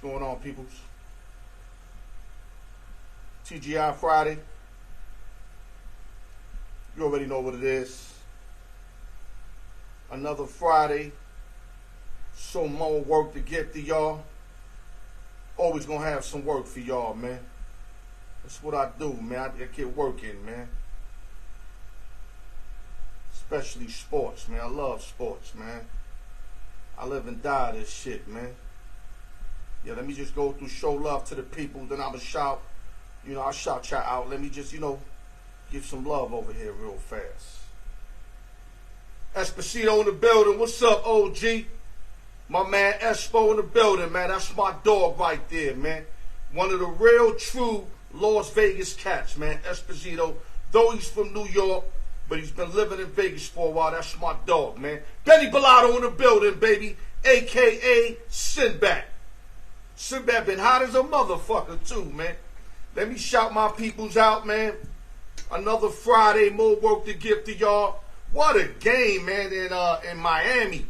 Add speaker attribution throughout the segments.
Speaker 1: going on, peoples? TGI Friday. You already know what it is. Another Friday. So more work to get to y'all. Always gonna have some work for y'all, man. That's what I do, man. I get working, man. Especially sports, man. I love sports, man. I live and die this shit, man. Yeah, let me just go through, show love to the people, then I'ma shout. I'll shout y'all out. Let me just, give some love over here real fast. Esposito in the building. What's up, OG? My man Espo in the building, man. That's my dog right there, man. One of the real, true Las Vegas cats, man. Esposito. Though he's from New York, but he's been living in Vegas for a while. That's my dog, man. Benny Bellotto in the building, baby. A.K.A. Sinbad. Sinbad been hot as a motherfucker, too, man. Let me shout my peoples out, man. Another Friday, more work to give to y'all. What a game, man, in Miami.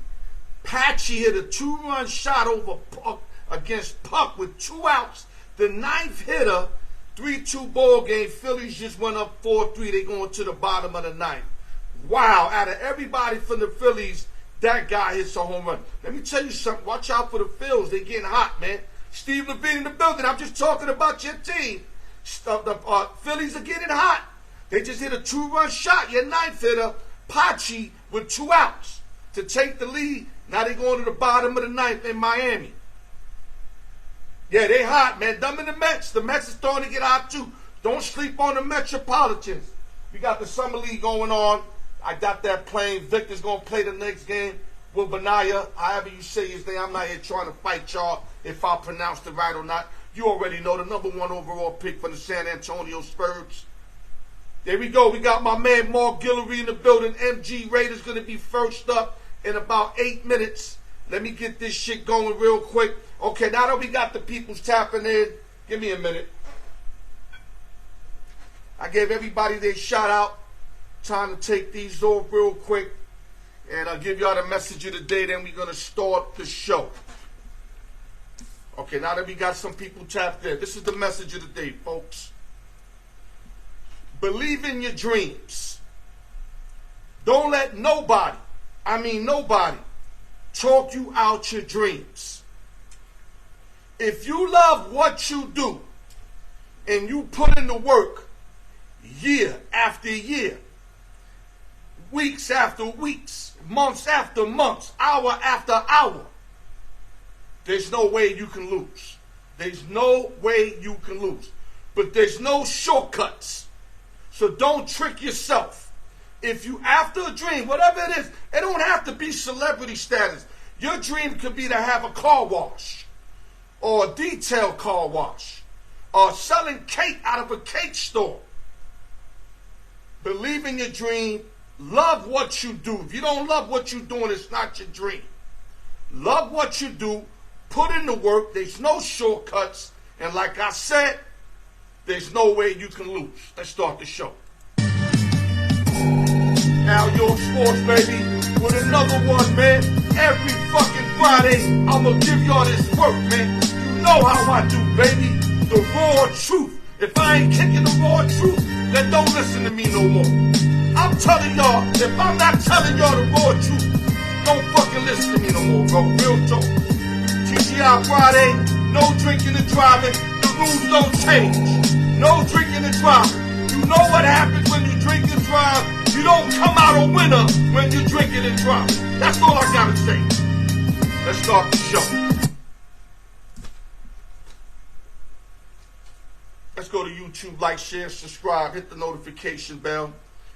Speaker 1: Patchy hit a 2-run shot over Puck against Puck with 2 outs. The 9th hitter, 3-2 ball game. Phillies just went up 4-3. They going to the bottom of the 9th. Wow, out of everybody from the Phillies, that guy hits a home run. Let me tell you something. Watch out for the Phils. They getting hot, man. Steve Levine in the building. I'm just talking about your team. The Phillies are getting hot. They just hit a 2-run shot. Your 9th hitter, Pachi, with 2 outs to take the lead. Now they going to the bottom of the 9th in Miami. Yeah, they hot, man. Them and the Mets. The Mets is starting to get hot, too. Don't sleep on the Metropolitans. We got the Summer League going on. I got that playing. Victor's going to play the next game with Benaya. However you say his name. I'm not here trying to fight y'all if I pronounced it right or not. You already know the number 1 overall pick for the San Antonio Spurs. There we go. We got my man Mark Guillory in the building. MG Raiders going to be first up in about 8 minutes. Let me get this shit going real quick. Okay, now that we got the peoples tapping in, give me a minute. I gave everybody their shout out. Time to take these off real quick. And I'll give y'all the message of the day. Then we're going to start the show. Okay, now that we got some people tapped in. This is the message of the day, folks. Believe in your dreams. Don't let nobody, talk you out your dreams. If you love what you do and you put in the work year after year, weeks after weeks, months after months, hour after hour, there's no way you can lose. There's no way you can lose. But there's no shortcuts. So don't trick yourself. If you after a dream, whatever it is, it don't have to be celebrity status. Your dream could be to have a car wash or a detail car wash or selling cake out of a cake store. Believe in your dream. Love what you do. If you don't love what you're doing, it's not your dream. Love what you do. Put in the work. There's no shortcuts. And like I said, there's no way you can lose. Let's start the show. Now your sports, baby, with another one, man. Every fucking Friday, I'ma give y'all this work, man. You know how I do, baby. The raw truth. If I ain't kicking the raw truth, then don't listen to me no more. I'm telling y'all, if I'm not telling y'all the raw truth, don't fucking listen to me no more, bro. Real talk. TGI Friday, no drinking and driving. The rules don't change. No drinking and driving. You know what happens when you drink and drive. You don't come out a winner when you drinking and driving. That's all I gotta say. Let's start the show. Let's go to YouTube, like, share, subscribe, hit the notification bell.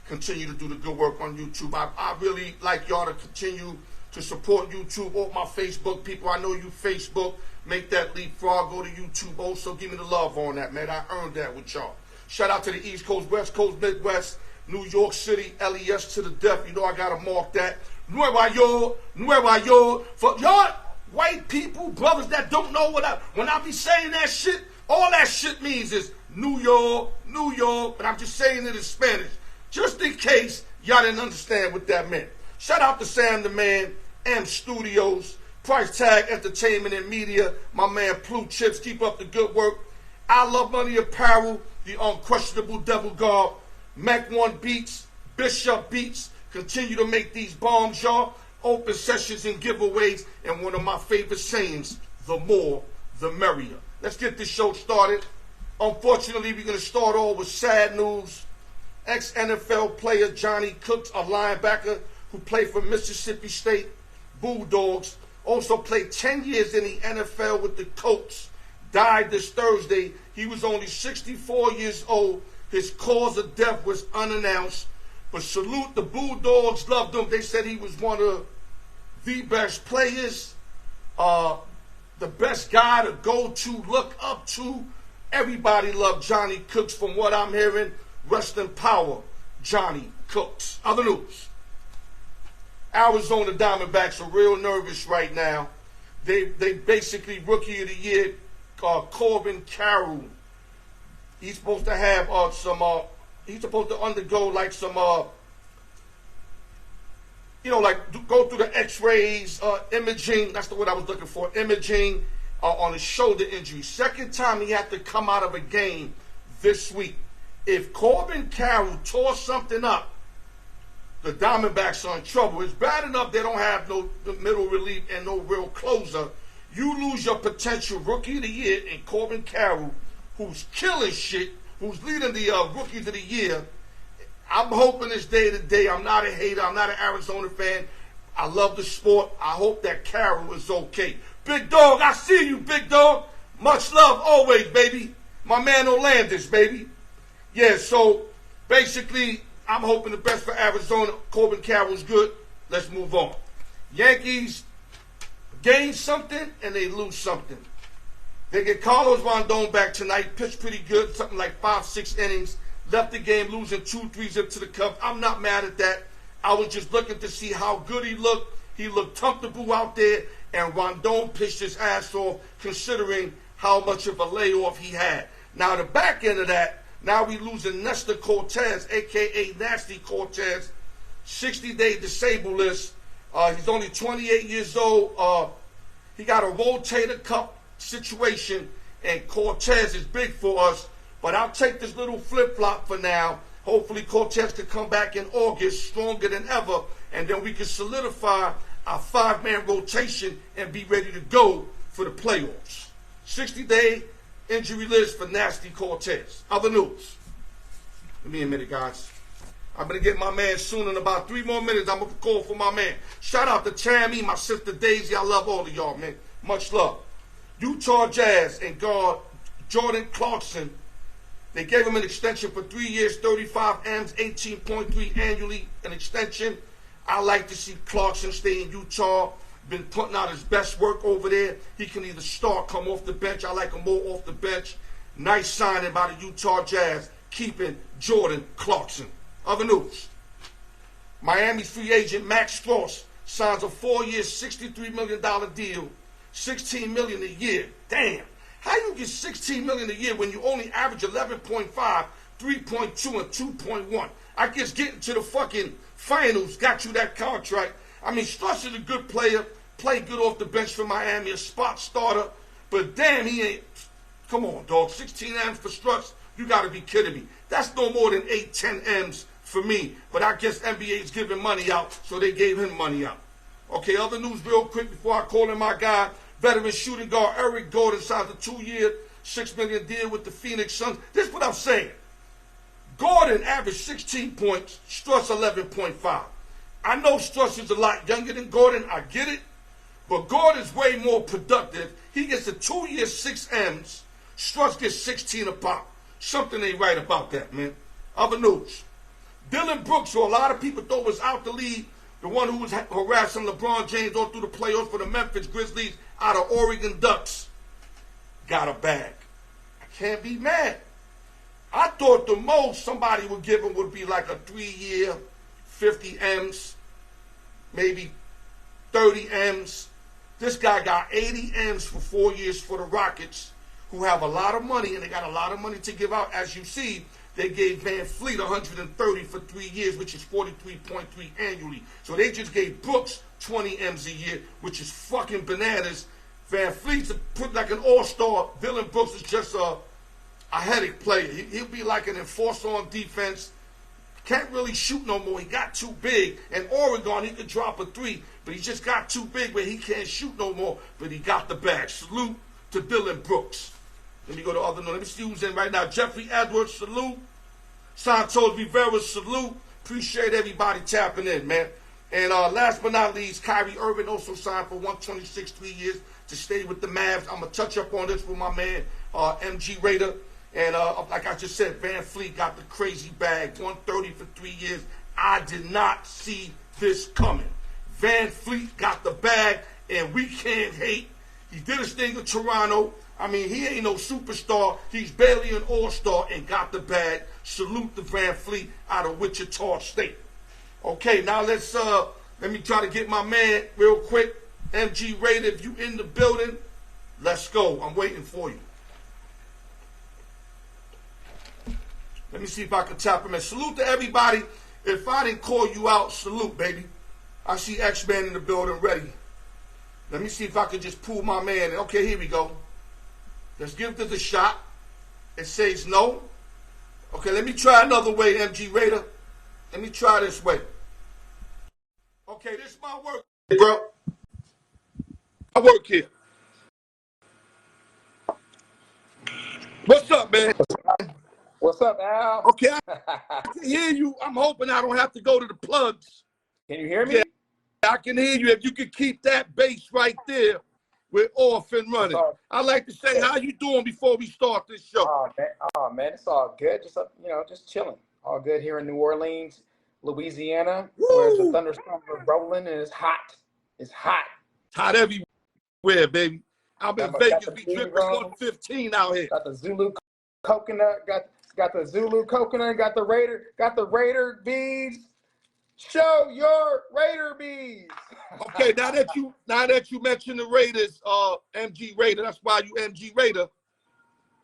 Speaker 1: Continue to do the good work on YouTube. I really like y'all to continue to support YouTube. All my Facebook people, I know you Facebook. Make that leapfrog. Go to YouTube also. Give me the love on that, man. I earned that with y'all. Shout out to the East Coast, West Coast, Midwest, New York City, LES to the death. You know I got to mark that. Nueva York. For y'all white people, brothers that don't know when I be saying that shit, all that shit means is New York. But I'm just saying it in Spanish. Just in case y'all didn't understand what that meant. Shout out to Sam the Man, M Studios, Price Tag Entertainment and Media, my man Blue Chips, keep up the good work. I Love Money Apparel, the Unquestionable Devil Guard, Mac 1 Beats, Bishop Beats, continue to make these bombs, y'all. Open sessions and giveaways, and one of my favorite sayings, the more, the merrier. Let's get this show started. Unfortunately, we're going to start off with sad news. Ex-NFL player Johnny Cooks, a linebacker who played for Mississippi State Bulldogs, also played 10 years in the NFL with the Colts, died this Thursday. He was only 64 years old. His cause of death was unannounced. But salute, the Bulldogs loved him. They said he was one of the best players, the best guy to go to, look up to. Everybody loved Johnny Cooks from what I'm hearing. Rest in power, Johnny Cooks. Other news. Arizona Diamondbacks are real nervous right now. They basically, Rookie of the Year, Corbin Carroll. He's supposed to have he's supposed to undergo like some, like go through the x-rays, imaging. That's the word I was looking for, imaging on his shoulder injury. Second time he had to come out of a game this week. If Corbin Carroll tore something up, the Diamondbacks are in trouble. It's bad enough they don't have no middle relief and no real closer. You lose your potential Rookie of the Year in Corbin Carroll, who's killing shit, who's leading the Rookies of the Year. I'm hoping it's day to day. I'm not a hater. I'm not an Arizona fan. I love the sport. I hope that Carroll is okay. Big dog, I see you, big dog. Much love always, baby. My man Orlandis, baby. Yeah, so basically, I'm hoping the best for Arizona. Corbin Carroll's good. Let's move on. Yankees gain something and they lose something. They get Carlos Rondon back tonight. Pitched pretty good, something like 5-6 innings. Left the game losing 2-3 zip to the Cubs. I'm not mad at that. I was just looking to see how good he looked. He looked comfortable out there, and Rondon pitched his ass off considering how much of a layoff he had. Now, the back end of that, now we losing Nestor Cortez, a.k.a. Nasty Cortez, 60-day disabled list. He's only 28 years old. He got a rotator cuff situation, and Cortez is big for us. But I'll take this little flip-flop for now. Hopefully Cortez can come back in August stronger than ever, and then we can solidify our 5-man rotation and be ready to go for the playoffs. 60-day injury list for Nasty Cortez. Other news. Give me a minute, guys. I'm going to get my man soon. In about 3 more minutes, I'm going to call for my man. Shout out to Tammy, my sister Daisy. I love all of y'all, man. Much love. Utah Jazz and guard Jordan Clarkson, they gave him an extension for 3 years, 35 M's, 18.3 annually, an extension. I like to see Clarkson stay in Utah. Been putting out his best work over there. He can either start, come off the bench. I like him more off the bench. Nice signing by the Utah Jazz, keeping Jordan Clarkson. Other news. Miami's free agent Max Strus signs a 4-year, $63 million deal, $16 million a year. Damn. How you get $16 million a year when you only average 11.5, 3.2, and 2.1? I guess getting to the fucking finals got you that contract. I mean, Strus is a good player, played good off the bench for Miami, a spot starter, but damn, he ain't. Come on, dog. 16 M's for Strus? You got to be kidding me. That's no more than 8, 10 M's for me, but I guess NBA's giving money out, so they gave him money out. Okay, other news real quick before I call in my guy. Veteran shooting guard Eric Gordon signs a 2-year, $6 million deal with the Phoenix Suns. This is what I'm saying. Gordon averaged 16 points, Strus 11.5. I know Strus is a lot younger than Gordon. I get it. But Gordon's way more productive. He gets a 2-year, 6 M's. Strus gets 16 a pop. Something ain't right about that, man. Other news. Dylan Brooks, who a lot of people thought was out the league, the one who was harassing LeBron James all through the playoffs for the Memphis Grizzlies out of Oregon Ducks, got a bag. I can't be mad. I thought the most somebody would give him would be like a 3-year, 50 M's, maybe 30 M's. This guy got 80 M's for 4 years for the Rockets, who have a lot of money, and they got a lot of money to give out. As you see, they gave Van Fleet 130 for 3 years, which is 43.3 annually. So they just gave Brooks 20 M's a year, which is fucking bananas. Van Fleet's put like an all-star. Dylan Brooks is just a headache player. He'll be like an enforcer on defense. Can't really shoot no more. He got too big. In Oregon, he could drop a 3, but he just got too big where he can't shoot no more. But he got the bag. Salute to Dylan Brooks. Let me go to other note. Let me see who's in right now. Jeffrey Edwards, salute. Santos Rivera, salute. Appreciate everybody tapping in, man. And last but not least, Kyrie Irving also signed for 126, 3 years to stay with the Mavs. I'm going to touch up on this with my man, MG Raider. And like I just said, Van Fleet got the crazy bag, 130 for 3 years. I did not see this coming. Van Fleet got the bag, and we can't hate. He did his thing in Toronto. I mean, he ain't no superstar. He's barely an all-star and got the bag. Salute to Van Fleet out of Wichita State. Okay, now let me try to get my man real quick. MG Raider, if you in the building, let's go. I'm waiting for you. Let me see if I can tap him in. Salute to everybody. If I didn't call you out, salute, baby. I see X-Man in the building ready. Let me see if I can just pull my man in. Okay, here we go. Let's give this a shot. It says no. Okay, let me try another way, MG Raider. Let me try this way. Okay, this is my work, bro. I work here. What's up, man?
Speaker 2: What's up, Al?
Speaker 1: Okay, I can hear you. I'm hoping I don't have to go to the plugs.
Speaker 2: Can you hear me?
Speaker 1: Yeah, I can hear you. If you can keep that bass right there, we're off and running. I like to say, how you doing before we start this show?
Speaker 2: Oh man, it's all good. Just just chilling. All good here in New Orleans, Louisiana, where the thunderstorms are rolling and it's hot. It's hot.
Speaker 1: It's hot everywhere, baby. I'm in Vegas. We dripping 115 out here.
Speaker 2: Got the Zulu coconut. Got the Zulu coconut. Got the Raider beads. Show your Raider beads.
Speaker 1: Okay, now that you mentioned the Raiders, MG Raider, that's why you MG Raider.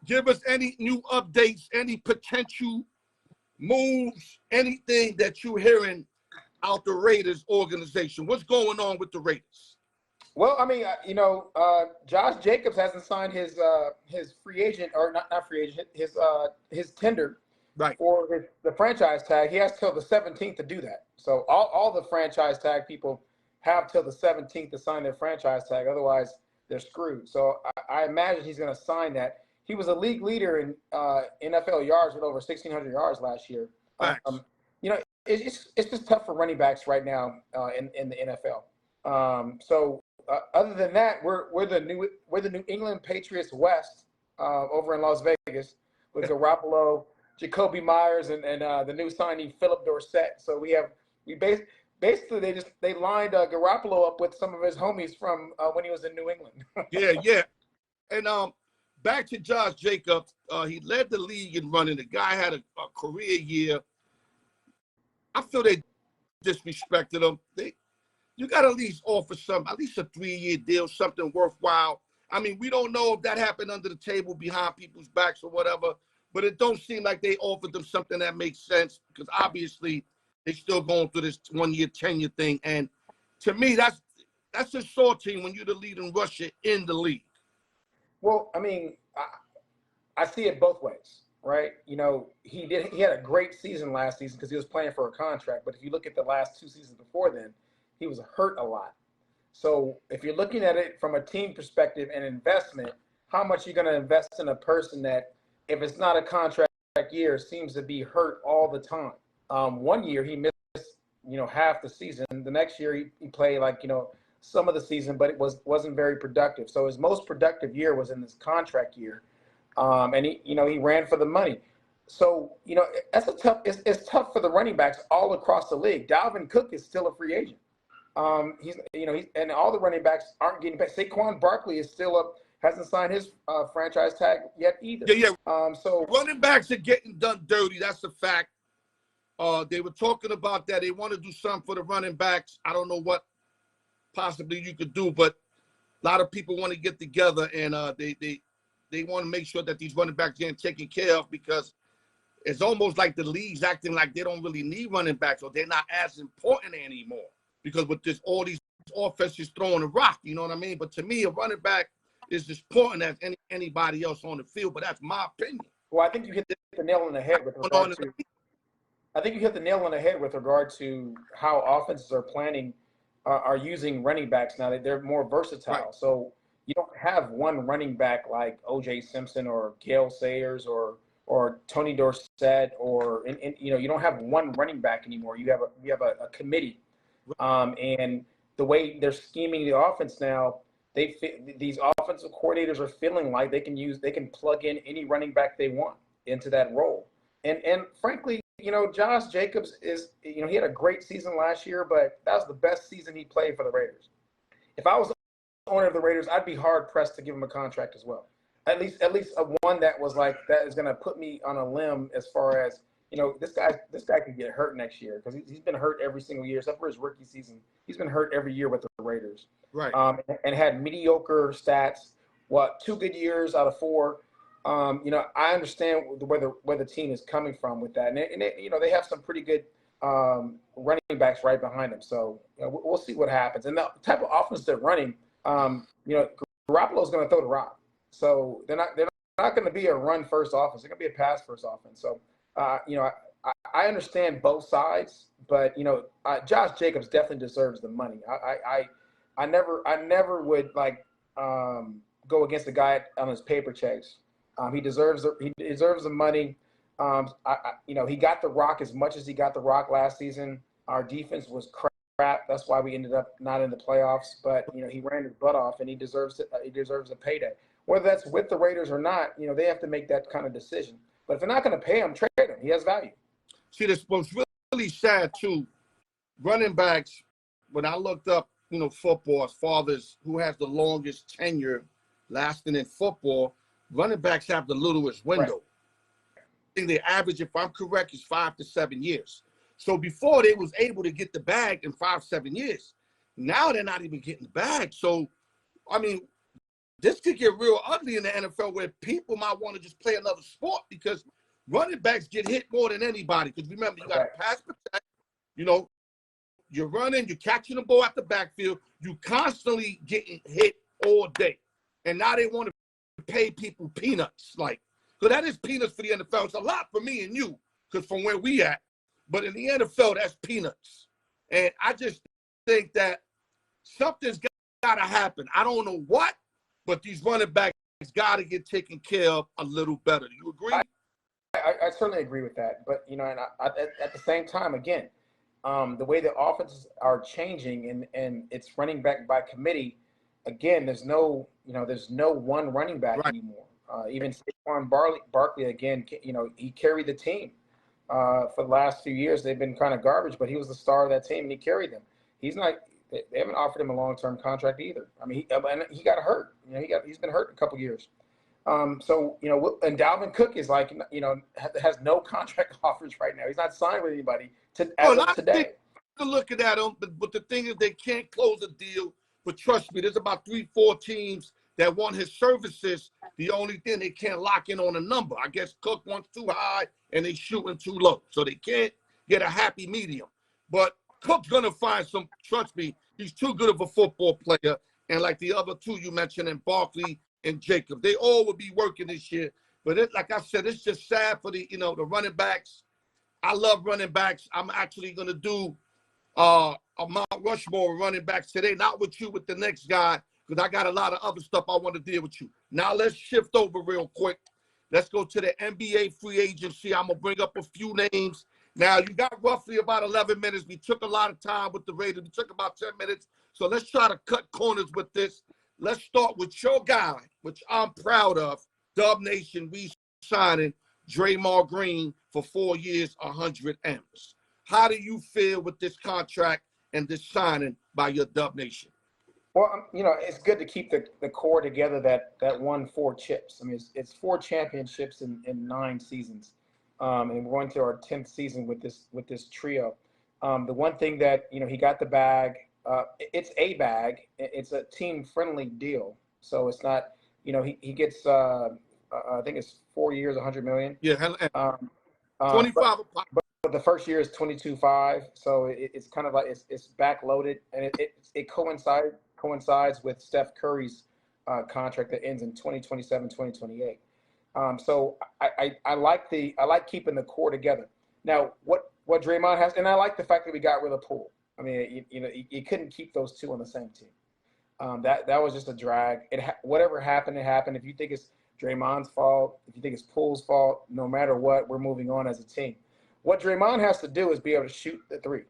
Speaker 1: Give us any new updates, any potential moves, anything that you're hearing out the Raiders organization. What's going on with the Raiders?
Speaker 2: Well, I mean, Josh Jacobs hasn't signed his free agent, or not free agent, his tender.
Speaker 1: Right.
Speaker 2: For the franchise tag. He has till the 17th to do that. So all the franchise tag people have till the 17th to sign their franchise tag. Otherwise, they're screwed. So I imagine he's going to sign that. He was a league leader in NFL yards with over 1,600 yards last year. It's just tough for running backs right now in the NFL. Other than that, we're the New England Patriots West over in Las Vegas with Garoppolo, Jacoby Myers, and the new signing Philip Dorsett. So basically they lined Garoppolo up with some of his homies from when he was in New England.
Speaker 1: Yeah. And back to Josh Jacobs, he led the league in running. The guy had a career year. I feel they disrespected him. You got to at least offer at least a 3-year deal, something worthwhile. I mean, we don't know if that happened under the table behind people's backs or whatever. But it don't seem like they offered them something that makes sense because obviously they're still going through this 1-year tenure thing. And to me, that's just salty when you're the leading rusher in the league.
Speaker 2: Well, I mean, I see it both ways, right? You know, he had a great season last season because he was playing for a contract. But if you look at the last 2 seasons before then, he was hurt a lot. So if you're looking at it from a team perspective and investment, how much you're going to invest in a person that, if it's not a contract year, seems to be hurt all the time. 1 year he missed, half the season. The next year he played some of the season, but it wasn't very productive. So his most productive year was in this contract year, and he ran for the money. So that's it's tough for the running backs all across the league. Dalvin Cook is still a free agent. He's and all the running backs aren't getting paid. Saquon Barkley is still up. Hasn't signed his franchise tag yet either.
Speaker 1: Yeah.
Speaker 2: So
Speaker 1: running backs are getting done dirty. That's a fact. They were talking about that. They want to do something for the running backs. I don't know what possibly you could do, but a lot of people want to get together and they want to make sure that these running backs getting taken care of because it's almost like the league's acting like they don't really need running backs or they're not as important anymore because with this all these offenses throwing a rock, you know what I mean? But to me, a running back is as important as anybody else on the field. But that's my opinion.
Speaker 2: Well, I think you hit the nail on the head with regard to. I think you hit the nail on the head with regard to how offenses are planning, are using running backs now. They're more versatile.
Speaker 1: Right.
Speaker 2: So you don't have one running back like O.J. Simpson or Gale Sayers or Tony Dorsett or you don't have one running back anymore. You have a committee, and the way they're scheming the offense now, these offensive coordinators are feeling like they can plug in any running back they want into that role. And frankly, Josh Jacobs he had a great season last year, but that was the best season he played for the Raiders. If I was the owner of the Raiders, I'd be hard pressed to give him a contract as well. At least a one that was like that is going to put me on a limb as far as this guy could get hurt next year because he's been hurt every single year except for his rookie season. He's been hurt every year with the Raiders,
Speaker 1: right?
Speaker 2: And had mediocre stats. 2 good years out of 4. I understand where the team is coming from with that, and they have some pretty good running backs right behind them. So we'll see what happens. And the type of offense they're running, Garoppolo's going to throw the rock. So they're not going to be a run first offense. They're going to be a pass first offense. So I understand both sides, but Josh Jacobs definitely deserves the money. I never would go against the guy on his paper chase. He deserves the money. He got the rock as much as he got the rock last season. Our defense was crap. That's why we ended up not in the playoffs. But he ran his butt off, and he deserves a payday. Whether that's with the Raiders or not, they have to make that kind of decision. But if they're not going to pay him, trade him. He has value.
Speaker 1: See, this was really sad too. Running backs. When I looked up, football as far as who has the longest tenure lasting in football. Running backs have the littlest window. Right. I think the average, if I'm correct, is 5 to 7 years. So before they was able to get the bag in 5-7 years. Now they're not even getting the bag. So, this could get real ugly in the NFL where people might want to just play another sport because running backs get hit more than anybody. Because remember, you got to pass protect. You're running, you're catching the ball at the backfield. You constantly getting hit all day. And now they want to pay people peanuts, so that is peanuts for the NFL. It's a lot for me and you, because from where we at, but in the NFL, that's peanuts. And I just think that something's got to happen. I don't know what, but these running backs got to get taken care of a little better. Do you agree?
Speaker 2: I certainly agree with that. But and at the same time, again, the way the offenses are changing and it's running back by committee. Again, there's no one running back anymore. Even Saquon Barkley, again, he carried the team for the last few years. They've been kind of garbage, but he was the star of that team and he carried them. He's not. They haven't offered him a long-term contract either. He got hurt. He's been hurt a couple years. And Dalvin Cook is has no contract offers right now. He's not signed with anybody as of today.
Speaker 1: Looking at him, but the thing is, they can't close a deal. But trust me, there's about 3-4 teams that want his services. The only thing, they can't lock in on a number. I guess Cook wants too high and they shooting too low. So they can't get a happy medium. But Cook's going to find some, trust me, he's too good of a football player. And like the other two you mentioned, in Barkley and Jacob, they all will be working this year. But like I said, it's just sad for the running backs. I love running backs. I'm actually going to do a Mount Rushmore running backs today, not with you, with the next guy, because I got a lot of other stuff I want to deal with you. Now let's shift over real quick. Let's go to the NBA free agency. I'm going to bring up a few names. Now, you got roughly about 11 minutes. We took a lot of time with the Raiders. We took about 10 minutes. So let's try to cut corners with this. Let's start with your guy, which I'm proud of, Dub Nation re-signing Draymond Green for 4 years, 100 M's. How do you feel with this contract and this signing by your Dub Nation?
Speaker 2: Well, it's good to keep the core together that won 4 chips. It's 4 championships in 9 seasons, and we're going to our 10th season with this trio. The one thing that he got the bag. It's a bag. It's a team-friendly deal, so it's not. He gets. I think it's 4 years, $100 million.
Speaker 1: Yeah.
Speaker 2: But
Speaker 1: 25 a pop.
Speaker 2: but the first year is 22.5, so it's kind of like it's backloaded, and it coincides with Steph Curry's contract that ends in 2027, 2028. So I like keeping the core together. Now what Draymond has, and I like the fact that we got rid of Poole. I mean, you couldn't keep those two on the same team. That was just a drag. Whatever happened, it happened. If you think it's Draymond's fault, if you think it's Poole's fault, no matter what, we're moving on as a team. What Draymond has to do is be able to shoot the three.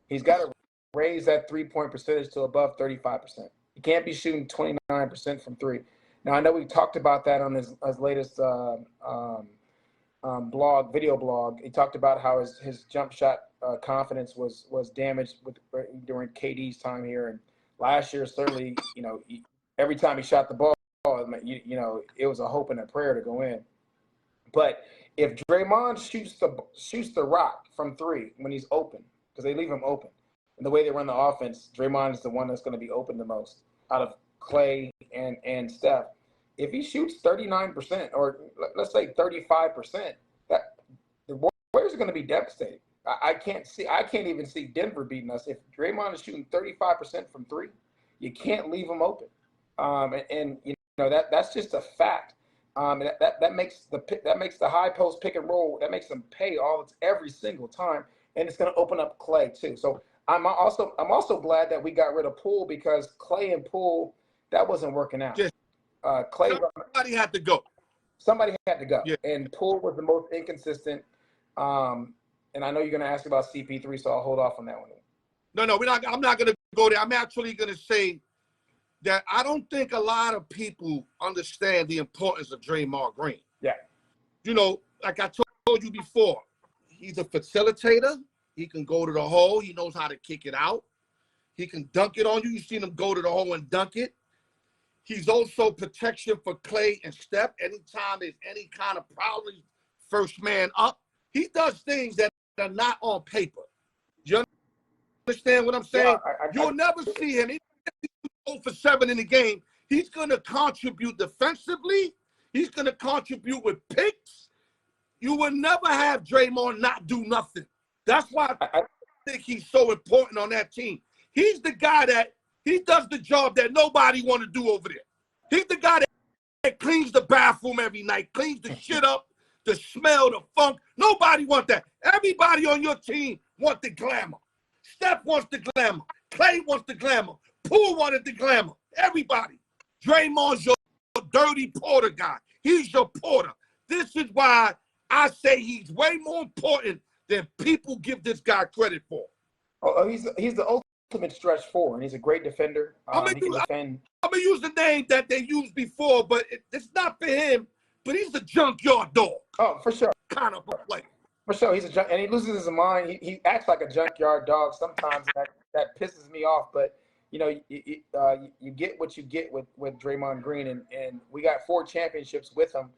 Speaker 2: He's got to raise that 3-point percentage to above 35%. He can't be shooting 29% from three. Now, I know we talked about that on his latest video blog. He talked about how his jump shot confidence was damaged during KD's time here. And last year, certainly, every time he shot the ball, it was a hope and a prayer to go in. But if Draymond shoots the rock from three when he's open, because they leave him open, and the way they run the offense, Draymond is the one that's going to be open the most out of Clay and Steph. If he shoots 39%, or let's say 35%, that the Warriors are going to be devastated. I can't even see Denver beating us. If Draymond is shooting 35% from three, you can't leave him open. That's just a fact. That makes the high post pick and roll, that makes them pay every single time, and it's going to open up Clay too. So I'm also glad that we got rid of Poole, because Clay and Poole, that wasn't working out. Clay,
Speaker 1: somebody had to go.
Speaker 2: Somebody had to go,
Speaker 1: yeah.
Speaker 2: And Poole was the most inconsistent. And I know you're going to ask about CP3, so I'll hold off on that one.
Speaker 1: No, I'm not going to go there. I'm actually going to say that I don't think a lot of people understand the importance of Draymond Green.
Speaker 2: Yeah.
Speaker 1: Like I told you before, he's a facilitator. He can go to the hole. He knows how to kick it out. He can dunk it on you. You've seen him go to the hole and dunk it. He's also protection for Clay and Steph. Anytime there's any kind of problem, first man up. He does things that are not on paper. You understand what I'm saying?
Speaker 2: Yeah,
Speaker 1: You'll never see him. Even if he's 0 for 7 in the game, he's going to contribute defensively. He's going to contribute with picks. You will never have Draymond not do nothing. That's why I think he's so important on that team. He's the guy that he does the job that nobody want to do over there. He's the guy that cleans the bathroom every night, cleans the shit up, the smell, the funk. Nobody want that. Everybody on your team want the glamour. Steph wants the glamour. Clay wants the glamour. Poole wanted the glamour. Everybody. Draymond's your dirty porter guy. He's your porter. This is why I say he's way more important than people give this guy credit for.
Speaker 2: Oh, he's the ultimate stretch four, and he's a great defender.
Speaker 1: I'm going to use the name that they used before, but it's not for him. But he's the junkyard dog.
Speaker 2: Oh, for sure.
Speaker 1: Kind of a player.
Speaker 2: For sure. And he loses his mind. He acts like a junkyard dog sometimes. that pisses me off. But, you get what you get with Draymond Green. And we got 4 championships with him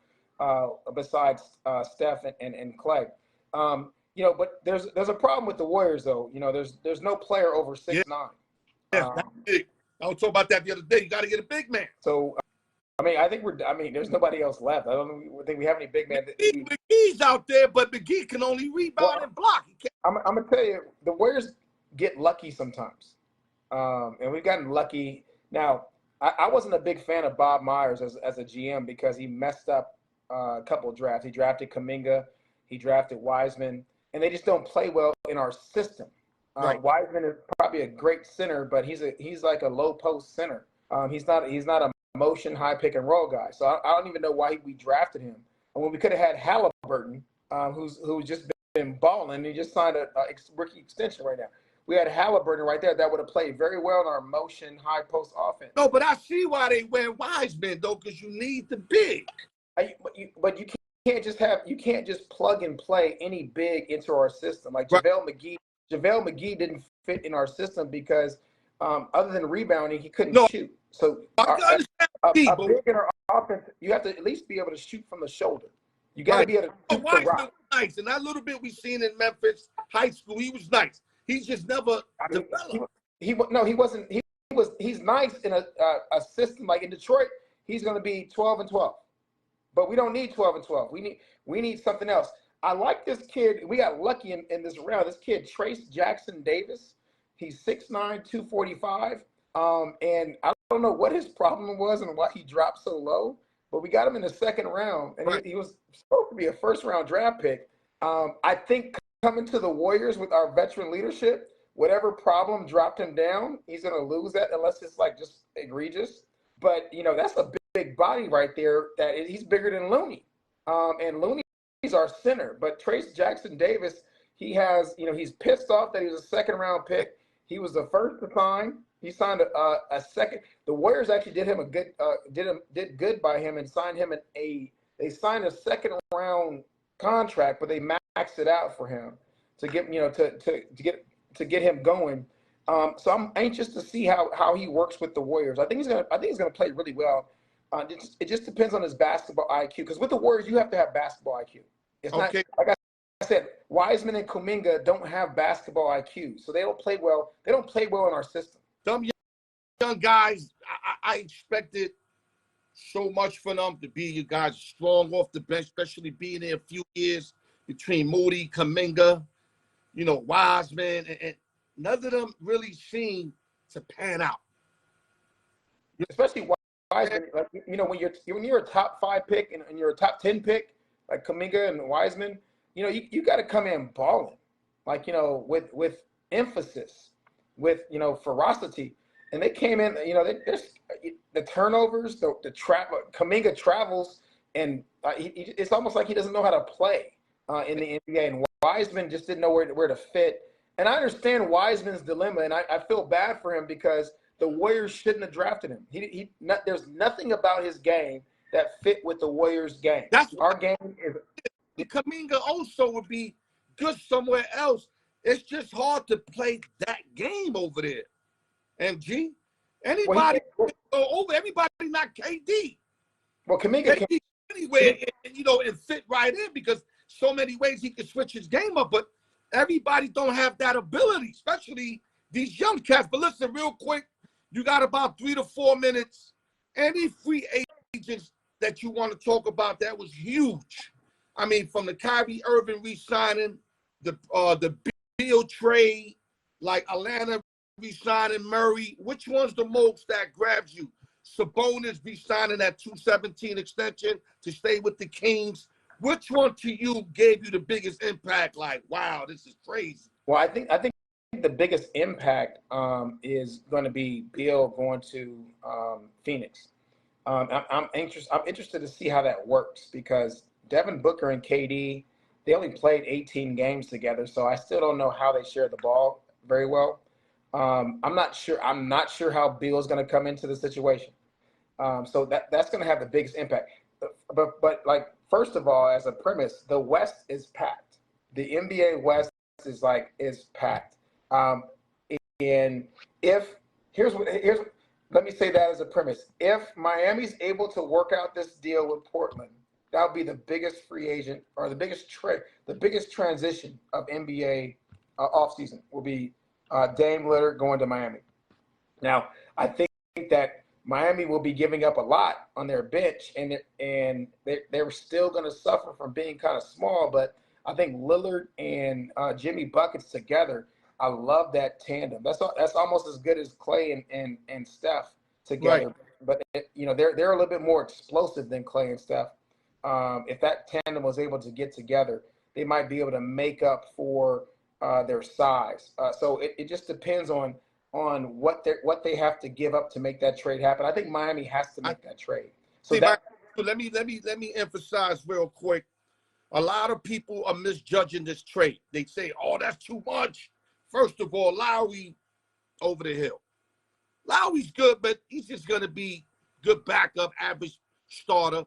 Speaker 2: besides Steph and Clay. But there's a problem with the Warriors, though. There's no player over 6'9".
Speaker 1: Yeah, that's big. I was talking about that the other day. You got to get a big man.
Speaker 2: So, I think there's nobody else left. I don't think we have any big men.
Speaker 1: McGee's out there, but McGee can only rebound and block.
Speaker 2: I'm going to tell you, the Warriors get lucky sometimes. And we've gotten lucky. Now, I wasn't a big fan of Bob Myers as a GM because he messed up a couple of drafts. He drafted Kuminga. He drafted Wiseman. And they just don't play well in our system.
Speaker 1: Right.
Speaker 2: Wiseman is probably a great center, but he's like a low post center. He's not a motion high pick and roll guy. So I don't even know why we drafted him. And when we could have had Halliburton, who's just been balling, he just signed a rookie extension right now. We had Halliburton right there that would have played very well in our motion high post offense.
Speaker 1: No, but I see why they went Wiseman though, because you need the big.
Speaker 2: But you can't just plug and play any big into our system. Like
Speaker 1: right.
Speaker 2: JaVale McGee didn't fit in our system because other than rebounding, he couldn't shoot. So a big in our offense, you have to at least be able to shoot from the shoulder. You got to be able to shoot the rock.
Speaker 1: Was nice, and that little bit we seen in Memphis high school, he was nice. He's just never developed. He's nice in a system like in Detroit. He's going to be 12 and 12, but we don't need 12 and 12. We need something else.
Speaker 2: I like this kid. We got lucky in this round. This kid, Trace Jackson Davis, he's 6'9", 245. And I don't know what his problem was and why he dropped so low, but we got him in the second round, and he was supposed to be a first-round draft pick. I think coming to the Warriors with our veteran leadership, whatever problem dropped him down, he's going to lose that unless it's like just egregious. But, you know, that's a big body right there. He's bigger than Looney. And Looney's our center. But Trace Jackson Davis, he's pissed off that he was a second-round pick. He was the first to sign. He signed a second. The Warriors actually did him did good by him and signed him they signed a second-round contract, but they maxed it out for him to get to get him going. So I'm anxious to see how he works with the Warriors. I think he's gonna play really well. It just depends on his basketball IQ, because with the Warriors you have to have basketball IQ. It's okay. Not like I said, Wiseman and Kuminga don't have basketball IQ, so they don't play well. They don't play well in our system.
Speaker 1: Some young guys, I expected so much for them to be you guys strong off the bench, especially being there a few years between Moody, Kuminga, Wiseman, and none of them really seem to pan out.
Speaker 2: Especially Wiseman, when you're a top 5 pick and you're a top 10 pick, like Kuminga and Wiseman, you got to come in balling, with emphasis, with ferocity. And they came in, the turnovers, the trap. Kuminga travels, and it's almost like he doesn't know how to play in the NBA. And Wiseman just didn't know where to fit. And I understand Wiseman's dilemma, and I feel bad for him because the Warriors shouldn't have drafted him. There's nothing about his game that fit with the Warriors' game.
Speaker 1: That's
Speaker 2: our game is.
Speaker 1: Kuminga also would be good somewhere else. It's just hard to play that game over there. MG, everybody not KD.
Speaker 2: Well, Kuminga
Speaker 1: KD anywhere, and fit right in because so many ways he can switch his game up. But everybody don't have that ability, especially these young cats. But listen, real quick, you got about 3 to 4 minutes. Any free agents that you want to talk about that was huge? I mean, from the Kyrie Irving re-signing, the Beal trade, like Atlanta re-signing Murray, which one's the most that grabs you? Sabonis re-signing that 217 extension to stay with the Kings. Which one to you gave you the biggest impact? Like, wow, this is crazy.
Speaker 2: Well, I think the biggest impact is going to be Beal going to Phoenix. I'm interested to see how that works because Devin Booker and KD, they only played 18 games together, so I still don't know how they share the ball very well. I'm not sure how Beal is going to come into the situation. So that's going to have the biggest impact. But like, first of all, as a premise, the West is packed. The NBA West is packed. And let me say that as a premise. If Miami's able to work out this deal with Portland, that would be the biggest free agent or the biggest transition of NBA offseason will be Dame Lillard going to Miami. Now, I think that Miami will be giving up a lot on their bench, and they're still going to suffer from being kind of small. But I think Lillard and Jimmy Buckets together, I love that tandem. That's almost as good as Clay and Steph together. Right. But they're a little bit more explosive than Clay and Steph. If that tandem was able to get together, they might be able to make up for their size. So it just depends on what they have to give up to make that trade happen. I think Miami has to make that trade. So
Speaker 1: let me emphasize real quick. A lot of people are misjudging this trade. They say, "Oh, that's too much." First of all, Lowry over the hill. Lowry's good, but he's just going to be good backup, average starter.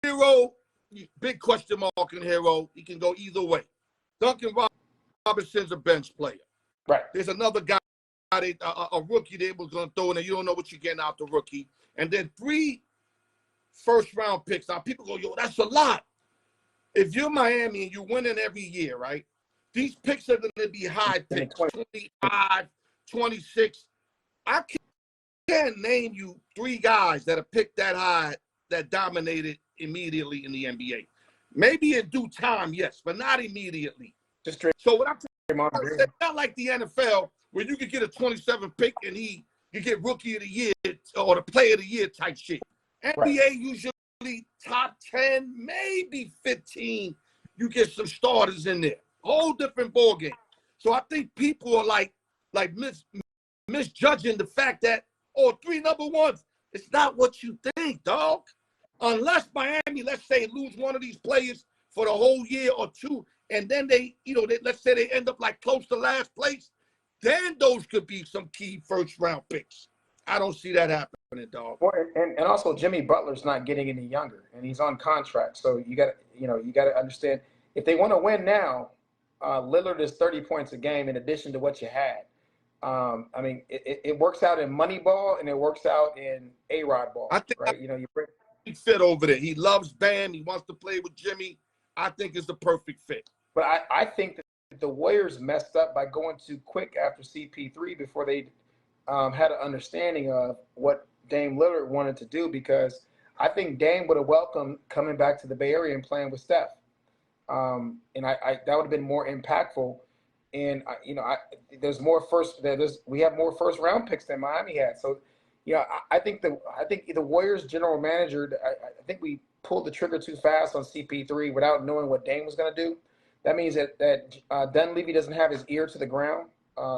Speaker 1: Hero, big question mark in Hero. He can go either way. Duncan Robinson's a bench player.
Speaker 2: Right.
Speaker 1: There's another guy, a rookie they was going to throw in there. You don't know what you're getting out the rookie. And then 3 first-round picks. Now, people go, yo, that's a lot. If you're Miami and you're winning every year, right, these picks are going to be high picks, 25, 26. I can't name you 3 guys that have picked that high that dominated immediately in the NBA. Maybe in due time, yes, but not immediately.
Speaker 2: Just straight.
Speaker 1: So what I'm saying, it's not like the NFL where you could get a 27 pick and he could get Rookie of the Year or the Player of the Year type shit. NBA usually top 10, maybe 15. You get some starters in there. Whole different ball game. So I think people are like misjudging the fact that, oh, 3 number ones. It's not what you think, dog. Unless Miami, let's say, lose one of these players for the whole year or two, and then let's say they end up like close to last place, then those could be some key first-round picks. I don't see that happening, dog.
Speaker 2: Well, and also Jimmy Butler's not getting any younger, and he's on contract. So you got to understand, if they want to win now, Lillard is 30 points a game in addition to what you had. I mean, it works out in money ball and it works out in A-Rod ball.
Speaker 1: I think
Speaker 2: right? You bring
Speaker 1: fit over there. He loves Bam. He wants to play with Jimmy. I think it's the perfect fit.
Speaker 2: But I think that the Warriors messed up by going too quick after CP3 before they had an understanding of what Dame Lillard wanted to do, because I think Dame would have welcomed coming back to the Bay Area and playing with Steph. And that would have been more impactful. And we have more first round picks than Miami had. So, I think the Warriors general manager, I think we pulled the trigger too fast on CP3 without knowing what Dame was going to do. That means that Dunleavy doesn't have his ear to the ground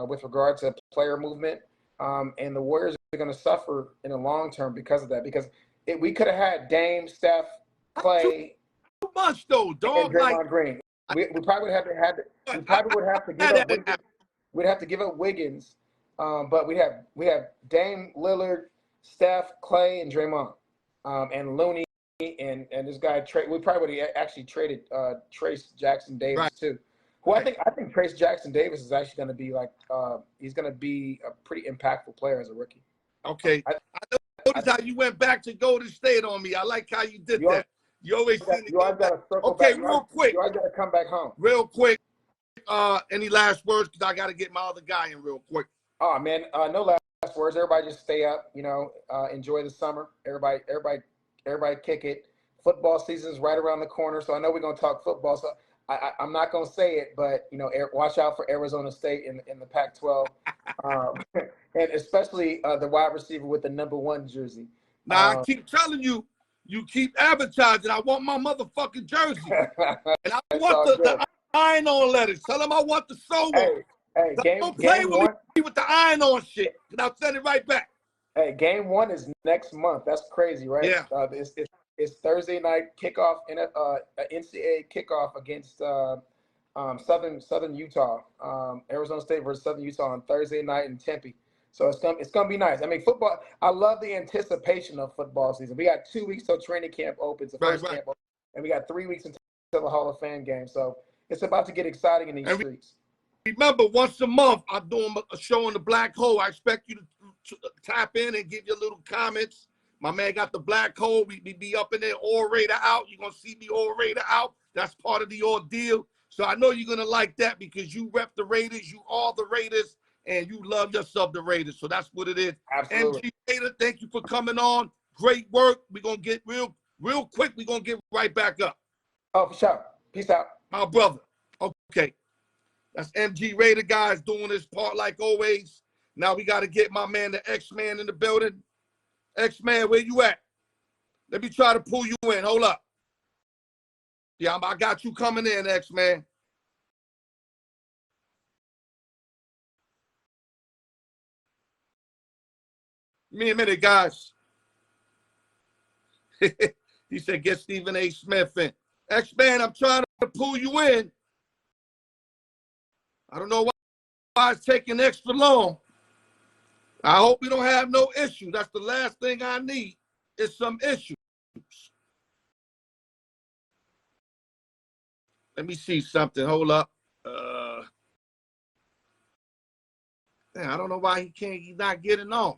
Speaker 2: with regard to player movement, and the Warriors are going to suffer in the long term because of that. Because we could have had Dame, Steph, Clay,
Speaker 1: too much though, dog.
Speaker 2: And Draymond Green. We probably would have to give up Wiggins. We'd have to give up Wiggins, but we have Dame, Lillard, Steph, Clay, and Draymond, and Looney, and this guy Trey. We probably would have actually traded Trace Jackson Davis too. Who I think Trace Jackson Davis is actually going to be he's going to be a pretty impactful player as a rookie.
Speaker 1: Okay, I noticed how you went back to Golden State on me. I like how you did that. You always got
Speaker 2: to circle
Speaker 1: back.
Speaker 2: Real quick. You always got to come back home.
Speaker 1: Real quick. Any last words? Because I got to get my other guy in real quick.
Speaker 2: Oh man, no last words. Everybody just stay up. Enjoy the summer. Everybody kick it. Football season's right around the corner, so I know we're gonna talk football. So I'm not gonna say it, but watch out for Arizona State in the Pac-12, and especially the wide receiver with the number 1 jersey.
Speaker 1: Now I keep telling you. You keep advertising. I want my motherfucking jersey. And I want the iron-on letters. Tell them I want the soul one.
Speaker 2: Hey,
Speaker 1: don't play with me with the iron-on shit. And I'll send it right back.
Speaker 2: Hey, game 1 is next month. That's crazy, right?
Speaker 1: Yeah.
Speaker 2: It's Thursday night kickoff, NCAA kickoff against Southern Utah. Arizona State versus Southern Utah on Thursday night in Tempe. So it's gonna be nice. I mean, football. I love the anticipation of football season. We got 2 weeks till training camp opens, the first camp opens, and we got 3 weeks until the Hall of Fame game. So it's about to get exciting in these streets.
Speaker 1: Remember, once a month, I'm doing a show on the Black Hole. I expect you to tap in and give your little comments. My man got the Black Hole. We be up in there, orator out. You're gonna see me orator out. That's part of the ordeal. So I know you're gonna like that because you rep the Raiders. You are the Raiders. And you love yourself, the Raiders. So that's what it is.
Speaker 2: Absolutely.
Speaker 1: MG Raider, thank you for coming on. Great work. We're going to get real quick. We're going to get right back up.
Speaker 2: Oh, for sure. Peace out.
Speaker 1: My brother. Okay. That's MG Raider, guys, doing this part like always. Now we got to get my man, the X-Man, in the building. X-Man, where you at? Let me try to pull you in. Hold up. Yeah, I got you coming in, X-Man. Give me a minute, guys. He said, get Stephen A. Smith in. X-Man, I'm trying to pull you in. I don't know why it's taking extra long. I hope we don't have no issue. That's the last thing I need is some issues. Let me see something. Hold up. I don't know why he's not getting on.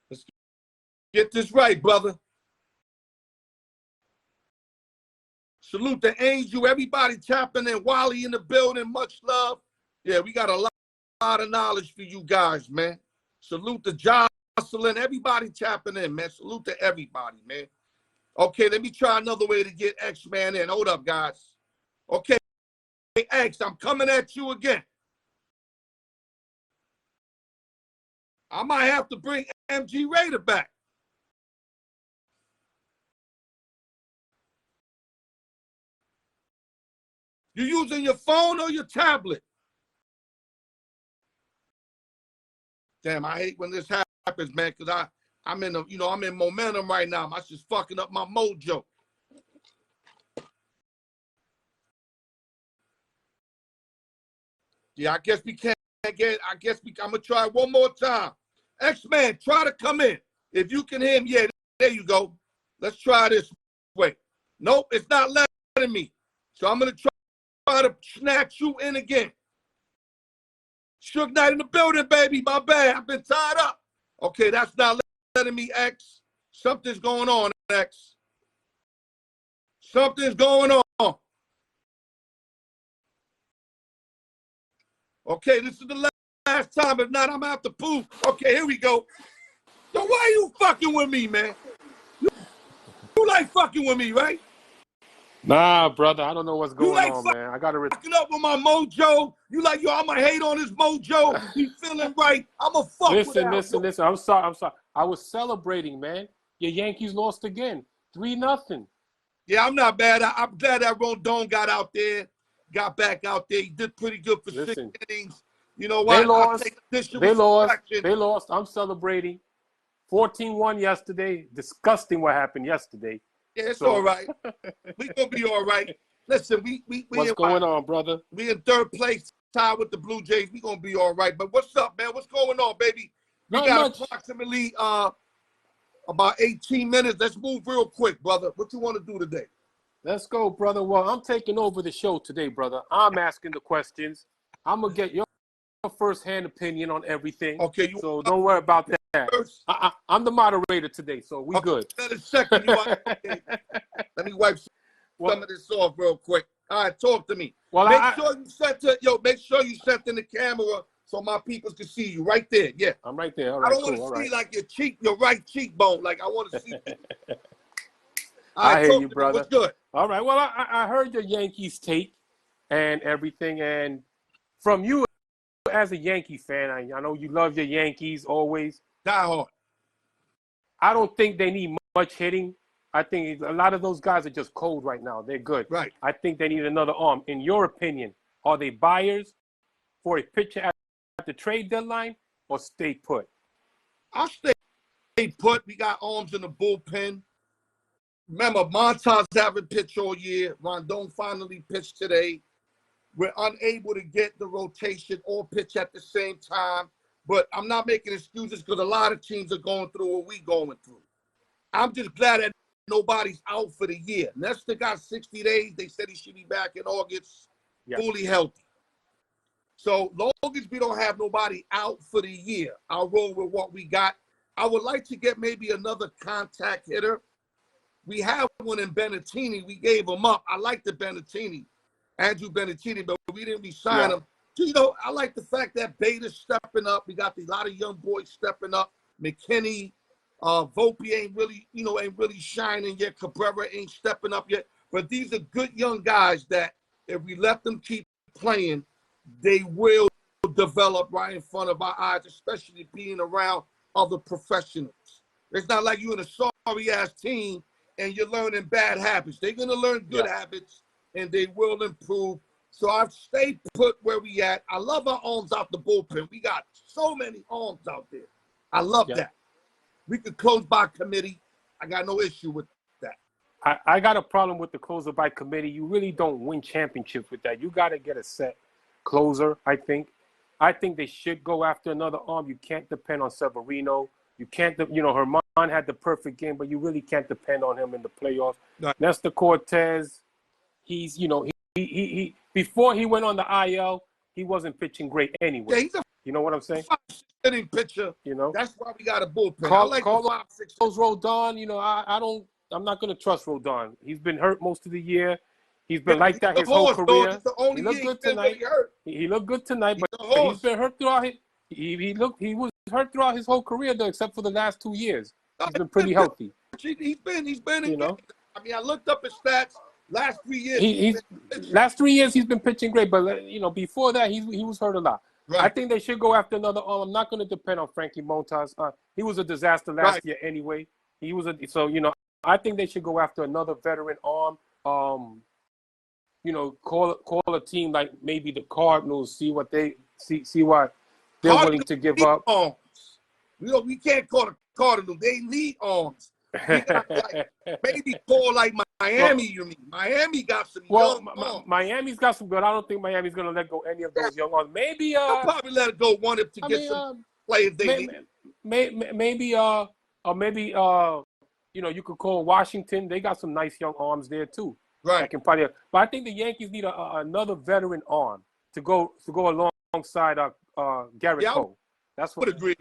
Speaker 1: Let's get this right, brother. Salute the Angel. Everybody tapping in. Wally in the building. Much love. Yeah, we got a lot of knowledge for you guys, man. Salute the job hustling. Everybody tapping in, man. Salute to everybody, man. Okay, let me try another way to get X-Man in. Hold up, guys. Okay, X, I'm coming at you again. I might have to bring MG Raider back. You using your phone or your tablet? Damn, I hate when this happens, man, because I'm in I'm in momentum right now. I'm just fucking up my mojo. Yeah, I guess we can't get. I'm gonna try one more time. X-Man, try to come in. If you can hear me, yeah, there you go. Let's try this way. Nope, it's not letting me. So I'm gonna try to snatch you in again. Suge Knight in the building, baby. My bad. I've been tied up. Okay, that's not letting me, X. Something's going on, X. Something's going on. Okay, this is the last time. If not, I'm out to poop. Okay, here we go. So why you fucking with me, man? You like fucking with me, right?
Speaker 3: Nah, brother, I don't know what's going on, man. I gotta
Speaker 1: fucking up with my mojo. You like, yo, I'ma hate on this mojo. He's feeling right. I'ma fuck with that.
Speaker 3: Listen. I'm sorry. I was celebrating, man. Your Yankees lost again. 3-0.
Speaker 1: Yeah, I'm not bad. I'm glad that Rondon got out there, got back out there. He did pretty good for 6 innings. You know what?
Speaker 3: They lost. I'm celebrating. 14-1 yesterday. Disgusting what happened yesterday.
Speaker 1: Yeah, it's all right. We gonna be all right. Listen,
Speaker 3: what's going on, brother?
Speaker 1: We in third place, tied with the Blue Jays. We gonna be all right. But what's up, man? What's going on, baby? We got approximately about 18 minutes. Let's move real quick, brother. What you want to do today?
Speaker 3: Let's go, brother. Well, I'm taking over the show today, brother. I'm asking the questions. I'm gonna get your first-hand opinion on everything.
Speaker 1: Okay,
Speaker 3: so don't worry about that. I'm the moderator today, so we good.
Speaker 1: Let me wipe some of this off real quick. All right, talk to me.
Speaker 3: Well,
Speaker 1: make sure you set in the camera so my people can see you right there. Yeah,
Speaker 3: I'm right there. All right,
Speaker 1: I don't want to see like your right cheekbone. Like I want to see.
Speaker 3: I hear you, brother.
Speaker 1: What's good?
Speaker 3: All right. Well, I heard your Yankees take and everything, and from you as a Yankee fan, I know you love your Yankees always.
Speaker 1: Die hard.
Speaker 3: I don't think they need much hitting. I think a lot of those guys are just cold right now. They're good.
Speaker 1: Right.
Speaker 3: I think they need another arm. In your opinion, are they buyers for a pitcher at the trade deadline or stay put?
Speaker 1: I'll stay put. We got arms in the bullpen. Remember, Montas haven't pitched all year. Rondon finally pitched today. We're unable to get the rotation or pitch at the same time. But I'm not making excuses because a lot of teams are going through what we're going through. I'm just glad that nobody's out for the year. Nestor got 60 days. They said he should be back in August, fully healthy. So long as we don't have nobody out for the year, I'll roll with what we got. I would like to get maybe another contact hitter. We have one in Benettini. We gave him up. I like the Benettini, Andrew Benettini, but we didn't re-sign him. You know, I like the fact that Beta's stepping up. We got a lot of young boys stepping up. McKinney, Volpe ain't really shining yet. Cabrera ain't stepping up yet. But these are good young guys that if we let them keep playing, they will develop right in front of our eyes, especially being around other professionals. It's not like you're in a sorry-ass team and you're learning bad habits. They're going to learn good habits, and they will improve. So I've stayed put where we at. I love our arms out the bullpen. We got so many arms out there. I love that. We could close by committee. I got no issue with that.
Speaker 3: I got a problem with the closer by committee. You really don't win championships with that. You got to get a set closer, I think. I think they should go after another arm. You can't depend on Severino. You can't, Herman had the perfect game, but you really can't depend on him in the playoffs. Nestor Cortez, he's, he before he went on the IL, he wasn't pitching great anyway.
Speaker 1: Yeah, he's
Speaker 3: you know what I'm saying?
Speaker 1: 5-6 pitcher. That's why we got a bullpen.
Speaker 3: Carlos Rodon, I'm not going to trust Rodon. He's been hurt most of the year. He's been like that his whole career. He looked good tonight. He looked good tonight, but he's been hurt throughout. He was hurt throughout his whole career, though, except for the last 2 years. He's been pretty healthy.
Speaker 1: He's been in.
Speaker 3: You know,
Speaker 1: I mean, I looked up his stats. Last 3 years,
Speaker 3: last 3 years he's been pitching great, but you know, before that he was hurt a lot.
Speaker 1: Right.
Speaker 3: I think they should go after another arm. I'm not going to depend on Frankie Montas. He was a disaster last year anyway. So you know, I think they should go after another veteran arm. You know, call a team like maybe the Cardinals, see what they're willing to give up.
Speaker 1: Arms. You know, we can't call the Cardinals. They need arms. We got, like, maybe call like Miami. You mean Miami got some young arms.
Speaker 3: Miami's got some good. I don't think Miami's going to let go any of those young arms. Maybe
Speaker 1: they'll probably let it go one if to get some players they need.
Speaker 3: Maybe you know, you could call Washington. They got some nice young arms there too.
Speaker 1: Right.
Speaker 3: But I think the Yankees need another veteran arm to go alongside Garrett Cole. That's what
Speaker 1: I would agree.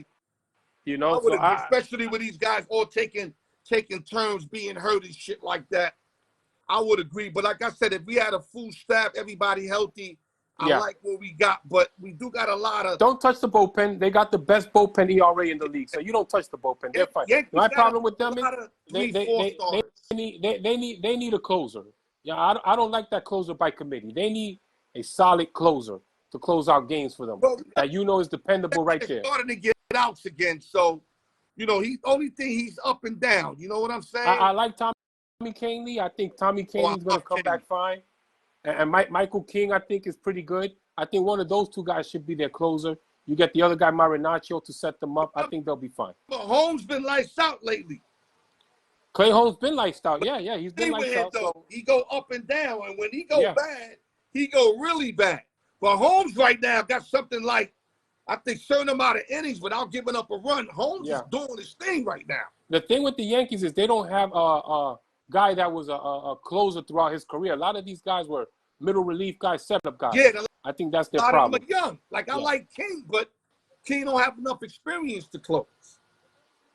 Speaker 3: You know,
Speaker 1: especially with these guys all taking turns being hurt and shit like that. I would agree. But like I said, if we had a full staff, everybody healthy, I like what we got. But we do got a lot of.
Speaker 3: Don't touch the bullpen. They got the best bullpen ERA in the league, so you don't touch the bullpen. They're fine. My problem with them is they need a closer. Yeah, I don't like that closer by committee. They need a solid closer to close out games for them. Well, that you know is dependable right there.
Speaker 1: Starting to get outs again, so you know he's up and down. You know what I'm saying?
Speaker 3: I like Tommy Kahnle. I think Tommy Kahnle's going to come back fine. And Michael King, I think, is pretty good. I think one of those two guys should be their closer. You get the other guy, Marinaccio, to set them up. I think they'll be fine.
Speaker 1: But Holmes been lights out lately.
Speaker 3: Clay Holmes been lights out. Yeah, he's been lights out. So.
Speaker 1: He go up and down, and when he go bad, he go really bad. But Holmes right now got something like, I think, certain amount of innings without giving up a run. Holmes is doing his thing right now.
Speaker 3: The thing with the Yankees is they don't have a guy that was a closer throughout his career. A lot of these guys were middle relief guys, setup guys. Yeah, I think that's their problem. A lot of
Speaker 1: them are young. Like, I like King, but King don't have enough experience to close.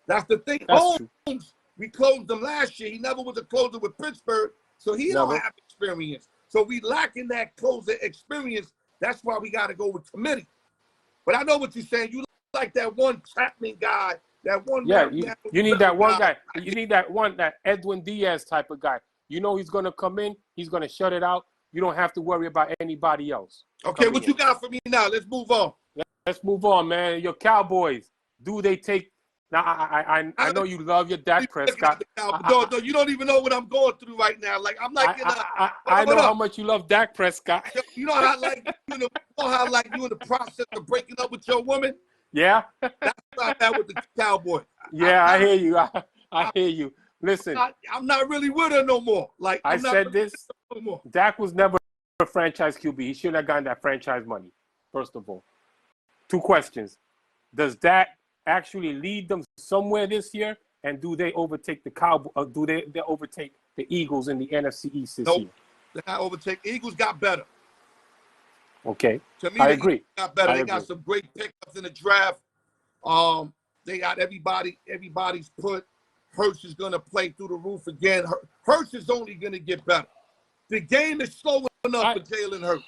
Speaker 1: That's the thing. Holmes, we closed him last year. He never was a closer with Pittsburgh, so he don't have experience. So we lacking that closer experience. That's why we got to go with committee. But I know what you're saying. You like that one Chapman guy, that one.
Speaker 3: Yeah, you need that one guy. You need that Edwin Diaz type of guy. You know he's going to come in. He's going to shut it out. You don't have to worry about anybody else.
Speaker 1: Okay, what you got for me now? Let's move on.
Speaker 3: Let's move on, man. Your Cowboys. Do they take? Now I know you love your Dak Prescott.
Speaker 1: No, you don't even know what I'm going through right now. Like I'm like
Speaker 3: I know how much you love Dak Prescott.
Speaker 1: You know how you in the process of breaking up with your woman.
Speaker 3: Yeah,
Speaker 1: that's what I'm at with the Cowboys.
Speaker 3: Yeah, I hear you. I hear you. Listen,
Speaker 1: I'm not really with her no more. Like
Speaker 3: I said this. No Dak was never a franchise QB. He shouldn't have gotten that franchise money. First of all, 2 questions: does Dak actually lead them somewhere this year, and do they overtake the Cowboys? Or do they overtake the Eagles in the NFC East this year?
Speaker 1: They got overtake. Eagles got better.
Speaker 3: Okay,
Speaker 1: to me,
Speaker 3: I agree.
Speaker 1: Eagles got better. They got some great pickups in the draft. They got everybody. Everybody's put. Hurts is going to play through the roof again. Hurts is only going to get better. The game is slowing up for Jalen Hurts.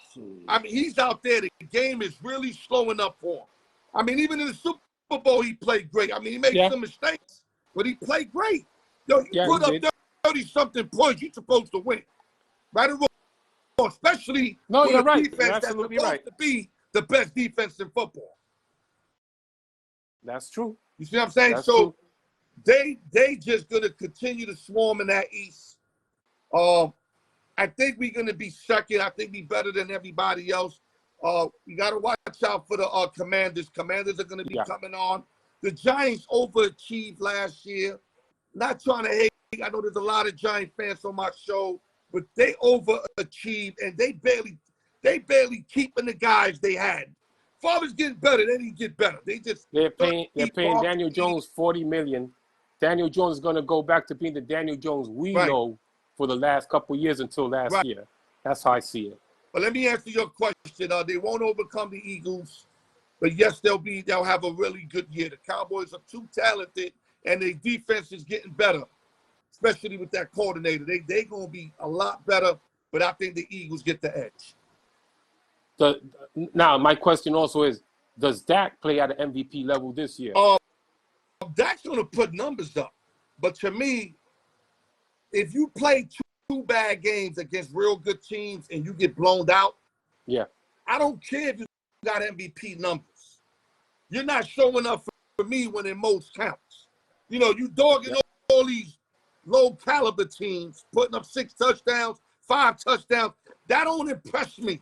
Speaker 1: I mean, he's out there. The game is really slowing up for him. I mean, even in the Super Bowl, he played great. I mean, he made some mistakes, but he played great. Yo, you put up 30-something points, you're supposed to win. Right or wrong? Especially with a defense that's supposed to be the best defense in football.
Speaker 3: That's true.
Speaker 1: You see what I'm saying?
Speaker 3: That's
Speaker 1: so
Speaker 3: true.
Speaker 1: They just going to continue to swarm in that East. I think we're going to be second. I think we're better than everybody else. We got to watch out for the Commanders. Commanders are going to be coming on. The Giants overachieved last year. Not trying to hate. I know there's a lot of Giant fans on my show, but they overachieved, and they barely keeping the guys they had. Father's getting better. They didn't get better. They're
Speaker 3: paying Daniel Jones $40 million. Daniel Jones is going to go back to being the Daniel Jones we know for the last couple of years until last year. That's how I see it.
Speaker 1: But let me answer your question. They won't overcome the Eagles, but yes, they'll have a really good year. The Cowboys are too talented, and their defense is getting better, especially with that coordinator. They're going to be a lot better, but I think the Eagles get the edge.
Speaker 3: Now, my question also is, does Dak play at an MVP level this year?
Speaker 1: Dak's going to put numbers up. But to me, if you play two bad games against real good teams and you get blown out,
Speaker 3: yeah,
Speaker 1: I don't care if you got MVP numbers. You're not showing up for me when it most counts. You know, you dogging all these low caliber teams, putting up 6 touchdowns, 5 touchdowns. That don't impress me.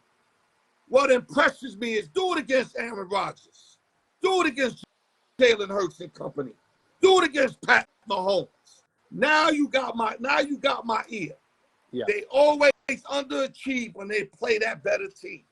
Speaker 1: What impresses me is do it against Aaron Rodgers. Do it against Jalen Hurts and company. Do it against Pat Mahomes. Now you got my ear.
Speaker 3: Yeah.
Speaker 1: They always underachieve when they play that better team.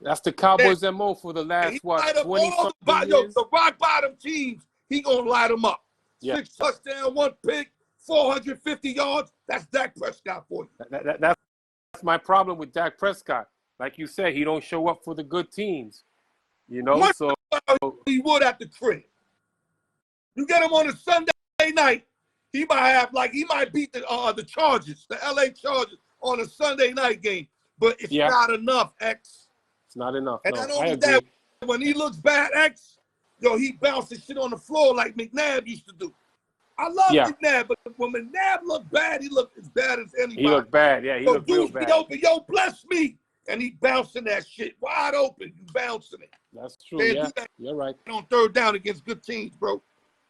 Speaker 3: That's the Cowboys' MO for the last, 20-something years?
Speaker 1: The rock bottom teams, he going to light them up.
Speaker 3: Yeah.
Speaker 1: 6 touchdowns, 1 pick, 450 yards. That's Dak Prescott for you.
Speaker 3: That's my problem with Dak Prescott. Like you said, he don't show up for the good teams. You know,
Speaker 1: Much
Speaker 3: so
Speaker 1: he would at the crib. You get him on a Sunday night, he might beat the Chargers, the LA Chargers on a Sunday night game. But it's not enough, X.
Speaker 3: It's not enough.
Speaker 1: And
Speaker 3: no,
Speaker 1: not only that, when he looks bad, X, he bounces shit on the floor like McNabb used to do. I love McNabb, but when McNabb looked bad, he looked as bad as anybody.
Speaker 3: He looked bad, yeah. He looked real bad.
Speaker 1: Open, bless me. And he bouncing that shit wide open. You bouncing it.
Speaker 3: That's true, yeah. You're right.
Speaker 1: On third down against good teams, bro.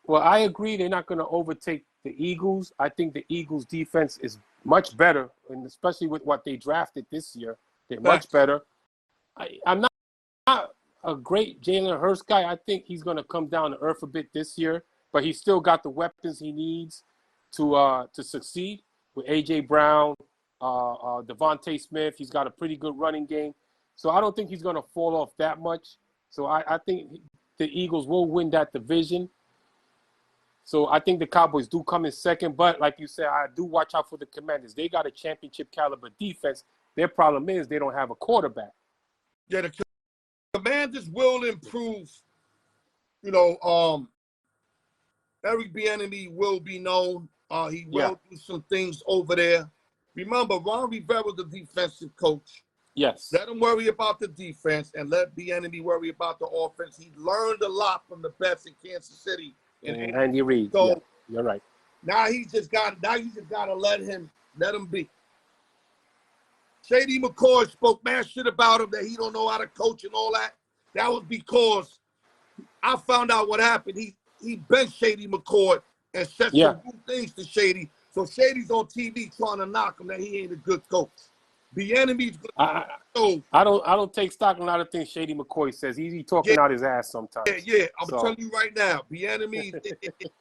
Speaker 3: Well, I agree they're not going to overtake the Eagles. I think the Eagles' defense is much better, and especially with what they drafted this year. They're much better. I'm not a great Jalen Hurts guy. I think he's going to come down to earth a bit this year, but he's still got the weapons he needs to succeed with A.J. Brown, Devontae Smith. He's got a pretty good running game. So I don't think he's going to fall off that much. So I think the Eagles will win that division. So I think the Cowboys do come in second. But like you said, I do watch out for the Commanders. They got a championship caliber defense. Their problem is they don't have a quarterback.
Speaker 1: Yeah, the Commanders will improve. Eric Bieniemy will be known. He will do some things over there. Remember, Ron Rivera, the defensive coach.
Speaker 3: Yes.
Speaker 1: Let him worry about the defense and let Bieniemy worry about the offense. He learned a lot from the best in Kansas City.
Speaker 3: And Andy Reid.
Speaker 1: So
Speaker 3: you're right.
Speaker 1: Now you just gotta let him be. Shady McCoy spoke mad shit about him that he don't know how to coach and all that. That was because I found out what happened. He benched Shady McCoy and said some good things to Shady. So Shady's on TV trying to knock him that he ain't a good coach. Bieniemy's good.
Speaker 3: I don't take stock in a lot of things Shady McCoy says. He's talking out his ass sometimes.
Speaker 1: Yeah. I'm telling you right now, Bieniemy,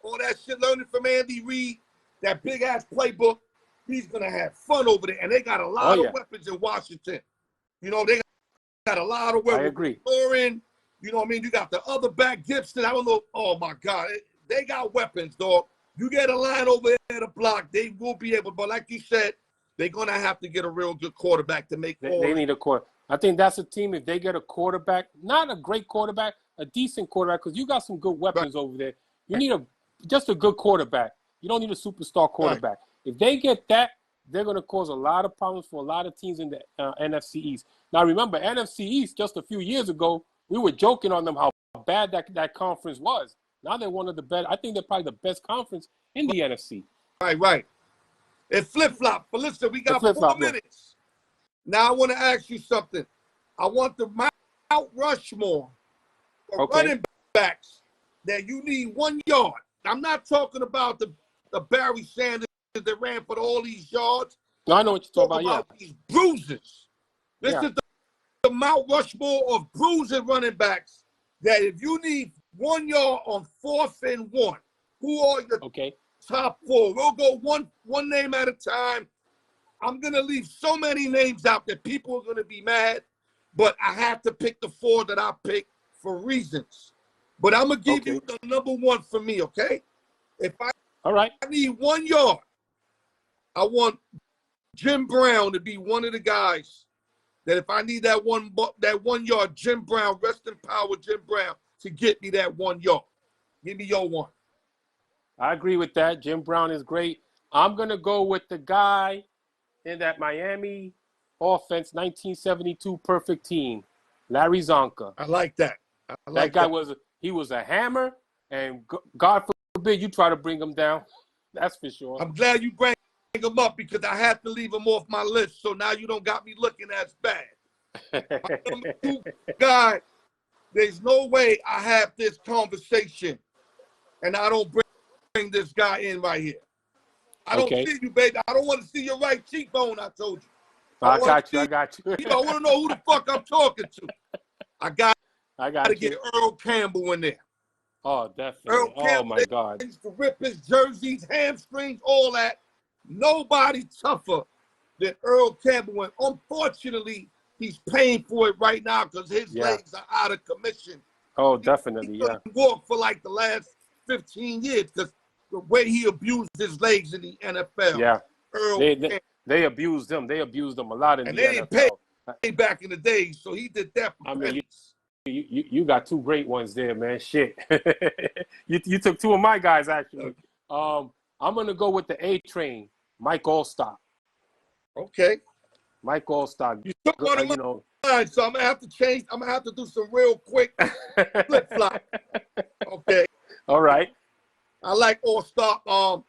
Speaker 1: all that shit learning from Andy Reid, that big ass playbook, he's gonna have fun over there. And they got a lot of weapons in Washington. They got a lot of weapons.
Speaker 3: I agree.
Speaker 1: Lauren, you know what I mean? You got the other back, Gibson. I don't know. Oh my God, they got weapons, dog. You get a line over there to block, they will be able. But like you said, they're going to have to get a real good quarterback to make
Speaker 3: They need a quarterback. I think that's a team, if they get a quarterback, not a great quarterback, a decent quarterback, because you got some good weapons over there. You need just a good quarterback. You don't need a superstar quarterback. Right. If they get that, they're going to cause a lot of problems for a lot of teams in the NFC East. Now, remember, NFC East, just a few years ago, we were joking on them how bad that conference was. Now they're one of the best. I think they're probably the best conference in the NFC.
Speaker 1: Right. It flip-flop. But listen, we got 4 minutes. Now I want to ask you something. I want the Mount Rushmore for running backs that you need 1 yard. I'm not talking about the Barry Sanders that ran for all these yards.
Speaker 3: No, I know what you're talking about.
Speaker 1: These bruises. This is the Mount Rushmore of bruising running backs that if you need 1 yard on 4th and 1, who are your top 4? We'll go one name at a time. I'm going to leave so many names out that people are going to be mad, but I have to pick the 4 that I picked for reasons. But I'm going to give you the number 1 for me, okay? If I need 1 yard, I want Jim Brown to be one of the guys that if I need that 1 yard, Jim Brown, rest in power, Jim Brown, to get me that 1 yard. Give me your 1.
Speaker 3: I agree with that. Jim Brown is great. I'm going to go with the guy in that Miami offense, 1972 perfect team, Larry Zonka.
Speaker 1: I like that.
Speaker 3: That guy was a hammer, and God forbid you try to bring him down. That's for sure.
Speaker 1: I'm glad you bring him up because I had to leave him off my list. So now you don't got me looking as bad. My number 2 guy, there's no way I have this conversation and I don't bring this guy in right here. I don't see you, baby. I don't want to see your right cheekbone, I told you.
Speaker 3: I got you.
Speaker 1: You know, I want to know who the fuck I'm talking to. I got to get Earl Campbell in there.
Speaker 3: Oh, definitely.
Speaker 1: Earl Campbell,
Speaker 3: my God.
Speaker 1: He used to rip his jerseys, hamstrings, all that. Nobody tougher than Earl Campbell. And unfortunately, he's paying for it right now because his legs are out of commission.
Speaker 3: Oh, definitely,
Speaker 1: he couldn't walk for like the last 15 years because the way he abused his legs in the NFL.
Speaker 3: Yeah.
Speaker 1: Earl
Speaker 3: they abused him. They abused him a lot in the NFL.
Speaker 1: And they didn't pay back in the day, so he did that for
Speaker 3: you got 2 great ones there, man. Shit. you took 2 of my guys, actually. I'm going to go with the A Train, Mike Allstott.
Speaker 1: Okay.
Speaker 3: Mike Allstott.
Speaker 1: You took one of mine, so I'm going to have to change. I'm going to have to do some real quick flip-flop. Okay.
Speaker 3: All right.
Speaker 1: I like Allstott.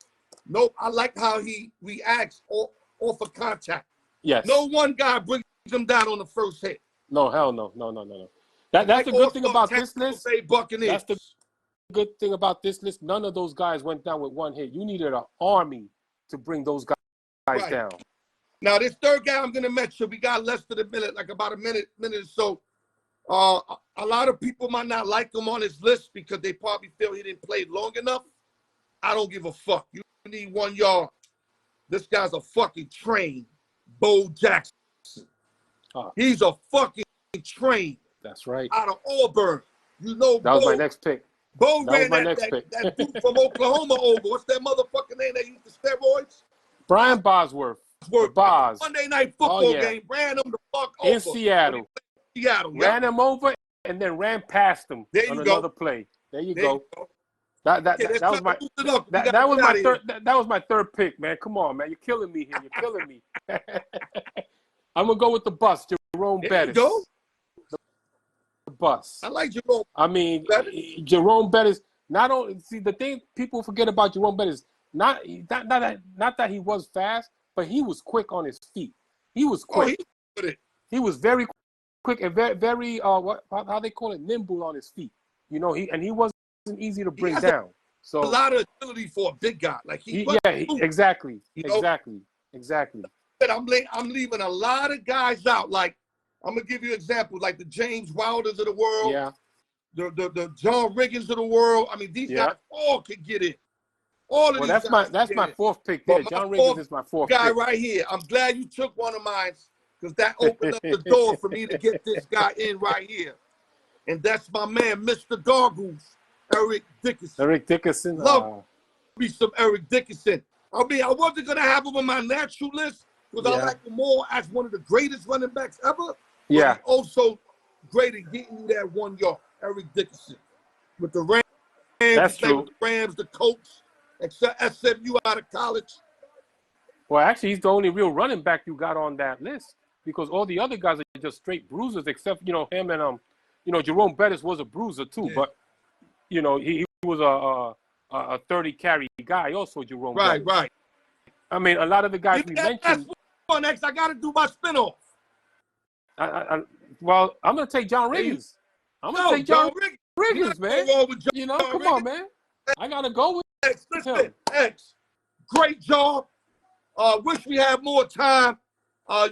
Speaker 1: Nope, I like how he reacts off of contact.
Speaker 3: Yes.
Speaker 1: No one guy brings him down on the first hit.
Speaker 3: No, hell no. No. That's the good thing about this list. That's the good thing about this list. None of those guys went down with 1 hit. You needed an army to bring those guys down.
Speaker 1: Now, this third guy I'm going to mention, we got less than a minute, like about a minute or so. A lot of people might not like him on his list because they probably feel he didn't play long enough. I don't give a fuck. You need 1 yard. This guy's a fucking train. Bo Jackson. He's a fucking train.
Speaker 3: That's right.
Speaker 1: Out of Auburn. You know,
Speaker 3: that was my next pick.
Speaker 1: Bo ran that dude from Oklahoma over. What's that motherfucking name that used the steroids?
Speaker 3: Brian Bosworth. Boz.
Speaker 1: Monday Night Football game. Ran him the fuck over.
Speaker 3: In Seattle. Ran him over and then ran past him on another play. There you go. That was my third pick, man. Come on, man. You're killing me here. You're killing me. I'm gonna go with the bus, Jerome Bettis.
Speaker 1: There you go.
Speaker 3: The bus.
Speaker 1: I like Jerome.
Speaker 3: I mean, Jerome Bettis. Not only the thing people forget about Jerome Bettis, not that he was fast, but he was quick on his feet. He was quick. He was very quick and very how they call it, nimble on his feet. You know, he wasn't easy to bring down. So
Speaker 1: a lot of agility for a big guy. Like
Speaker 3: exactly.
Speaker 1: But I'm leaving a lot of guys out. Like I'm gonna give you examples, like the James Wilders of the world, the John Riggins of the world. I mean, these guys all could get in. All of these guys.
Speaker 3: That's my 4th pick there. John Riggins is my 4th
Speaker 1: guy
Speaker 3: pick.
Speaker 1: right here. I'm glad you took one of mine because that opened up the door for me to get this guy in right here. And that's my man, Mr. Goggles, Eric Dickerson. Love me some Eric Dickerson. I mean, I wasn't going to have him on my natural list because I like him more as one of the greatest running backs ever.
Speaker 3: Yeah.
Speaker 1: But also great at getting you that 1 yard, Eric Dickerson. With the Rams,
Speaker 3: that's true.
Speaker 1: With the Rams, the Colts, except SMU out of college.
Speaker 3: Well, actually, he's the only real running back you got on that list because all the other guys are just straight bruisers, except, him and, Jerome Bettis was a bruiser too, but, he was a 30 carry guy also, Jerome Bettis.
Speaker 1: Right.
Speaker 3: I mean, a lot of the guys we mentioned.
Speaker 1: That's one next. I got to do my spinoff.
Speaker 3: Well, I'm going to take John Riggins. I'm going to take John Riggins, man. Come on, man. I got to go with him.
Speaker 1: X. Great job. Wish we had more time.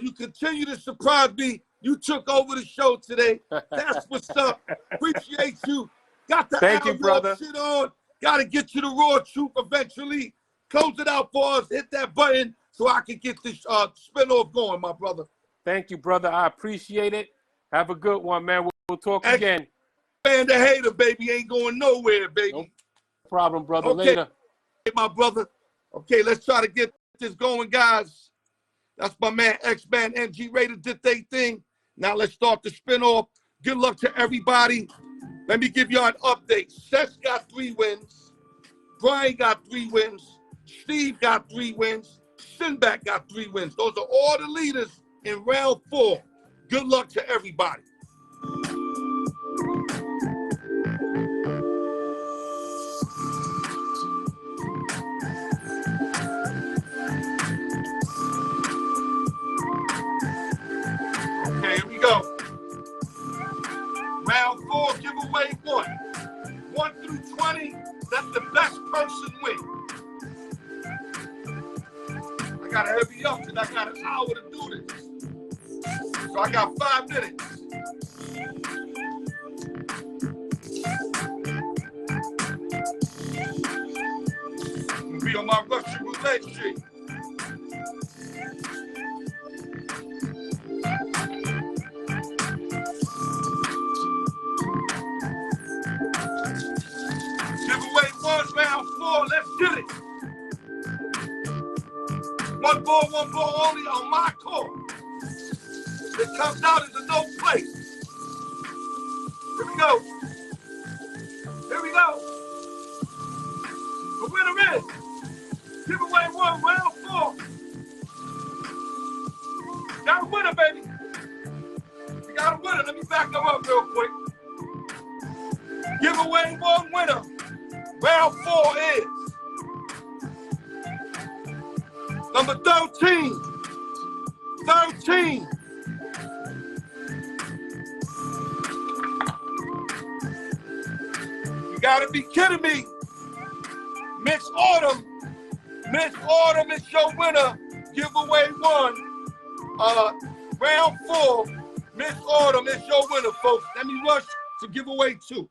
Speaker 1: You continue to surprise me. You took over the show today. That's what's up. Appreciate you. Got the
Speaker 3: Thank you, brother.
Speaker 1: Shit on. Got to get you the raw truth eventually. Close it out for us. Hit that button so I can get this spinoff going, my brother.
Speaker 3: Thank you, brother. I appreciate it. Have a good one, man. We'll talk again.
Speaker 1: Man, the hater, baby, ain't going nowhere, baby.
Speaker 3: No problem, brother. Later.
Speaker 1: Hey, my brother. Okay, let's try to get this going, guys. That's my man, X-Man, MG Raider did their thing. Now let's start the spinoff. Good luck to everybody. Let me give y'all an update. Seth got 3 wins. Brian got 3 wins. Steve got 3 wins. Sinbad got 3 wins. Those are all the leaders in round 4. Good luck to everybody. gotta hurry up because I got an hour to do this. So I got 5 minutes. I'm gonna be on my Russian roulette shit. Giveaway 1, round 4. Let's get it. One ball only on my court. It comes out as a no play. Here we go. Here we go. The winner is giveaway 1, round 4. Got a winner, baby. We got a winner. Let me back them up real quick. Giveaway 1 winner. Round 4 is number 13. 13. You gotta be kidding me. Miss Autumn. Miss Autumn is your winner. Giveaway 1. Round 4. Miss Autumn is your winner, folks. Let me rush to giveaway 2.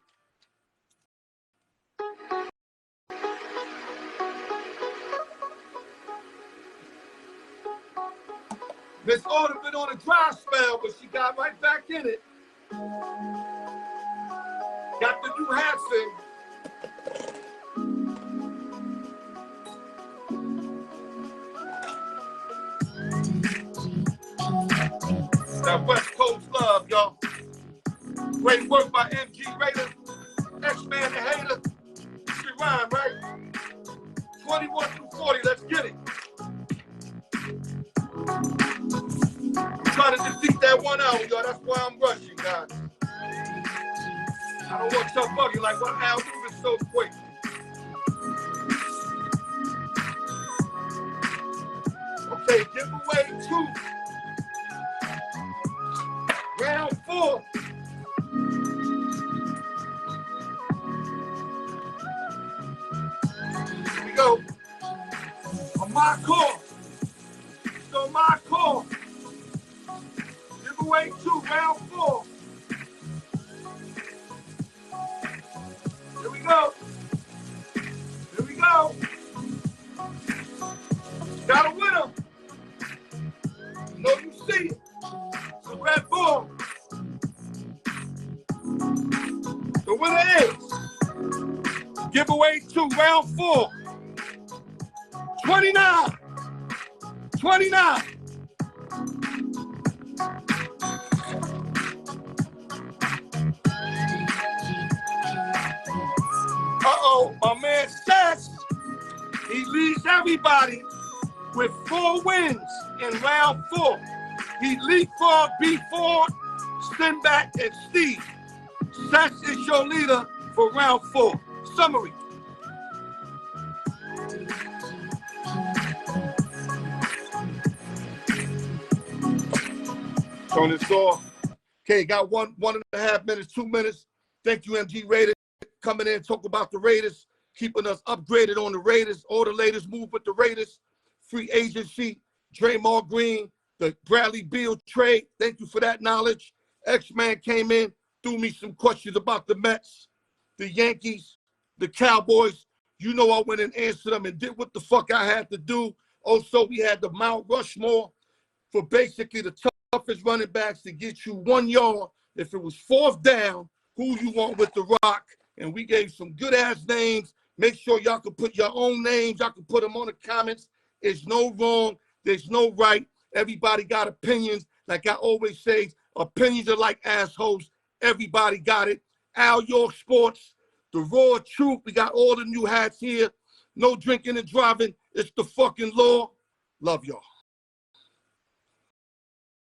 Speaker 1: Miss Autumn been on a dry spell, but she got right back in it. Got the new hats in. That West Coast love, y'all. Great work by MG Raider, X-Man the Hater. Shit rhyme, right? 21 through 40, let's get it. I'm trying to defeat that 1 hour, y'all. That's why I'm rushing, guys. I don't want y'all bugging like what Al moving so quick. Okay, giveaway 2. Round 4. Here we go. On my call. It's on my call. Giveaway 2, round 4. Here we go. Here we go. Got a winner. Know you see it. It's a red ball. The winner is giveaway 2, round 4. 29. 29. Uh-oh, my man Stats, he leads everybody with 4 wins in round 4. He leapfrogged B4, Sinback, and Steve. Stats is your leader for round 4. Summary. Turn this off. Okay, got 1.5 minutes, 2 minutes. Thank you, MG Raider, coming in, talk about the Raiders, keeping us upgraded on the Raiders. All the latest move with the Raiders. Free agency, Draymond Green, the Bradley Beal trade. Thank you for that knowledge. X-Man came in, threw me some questions about the Mets, the Yankees, the Cowboys. You know I went and answered them and did what the fuck I had to do. Also, we had the Mount Rushmore for basically the toughest running backs to get you 1 yard. If it was 4th down, who you want with the rock? And we gave some good-ass names. Make sure y'all can put your own names. Y'all can put them on the comments. There's no wrong. There's no right. Everybody got opinions. Like I always say, opinions are like assholes. Everybody got it. Al York Sports, the raw truth. We got all the new hats here. No drinking and driving. It's the fucking law. Love y'all.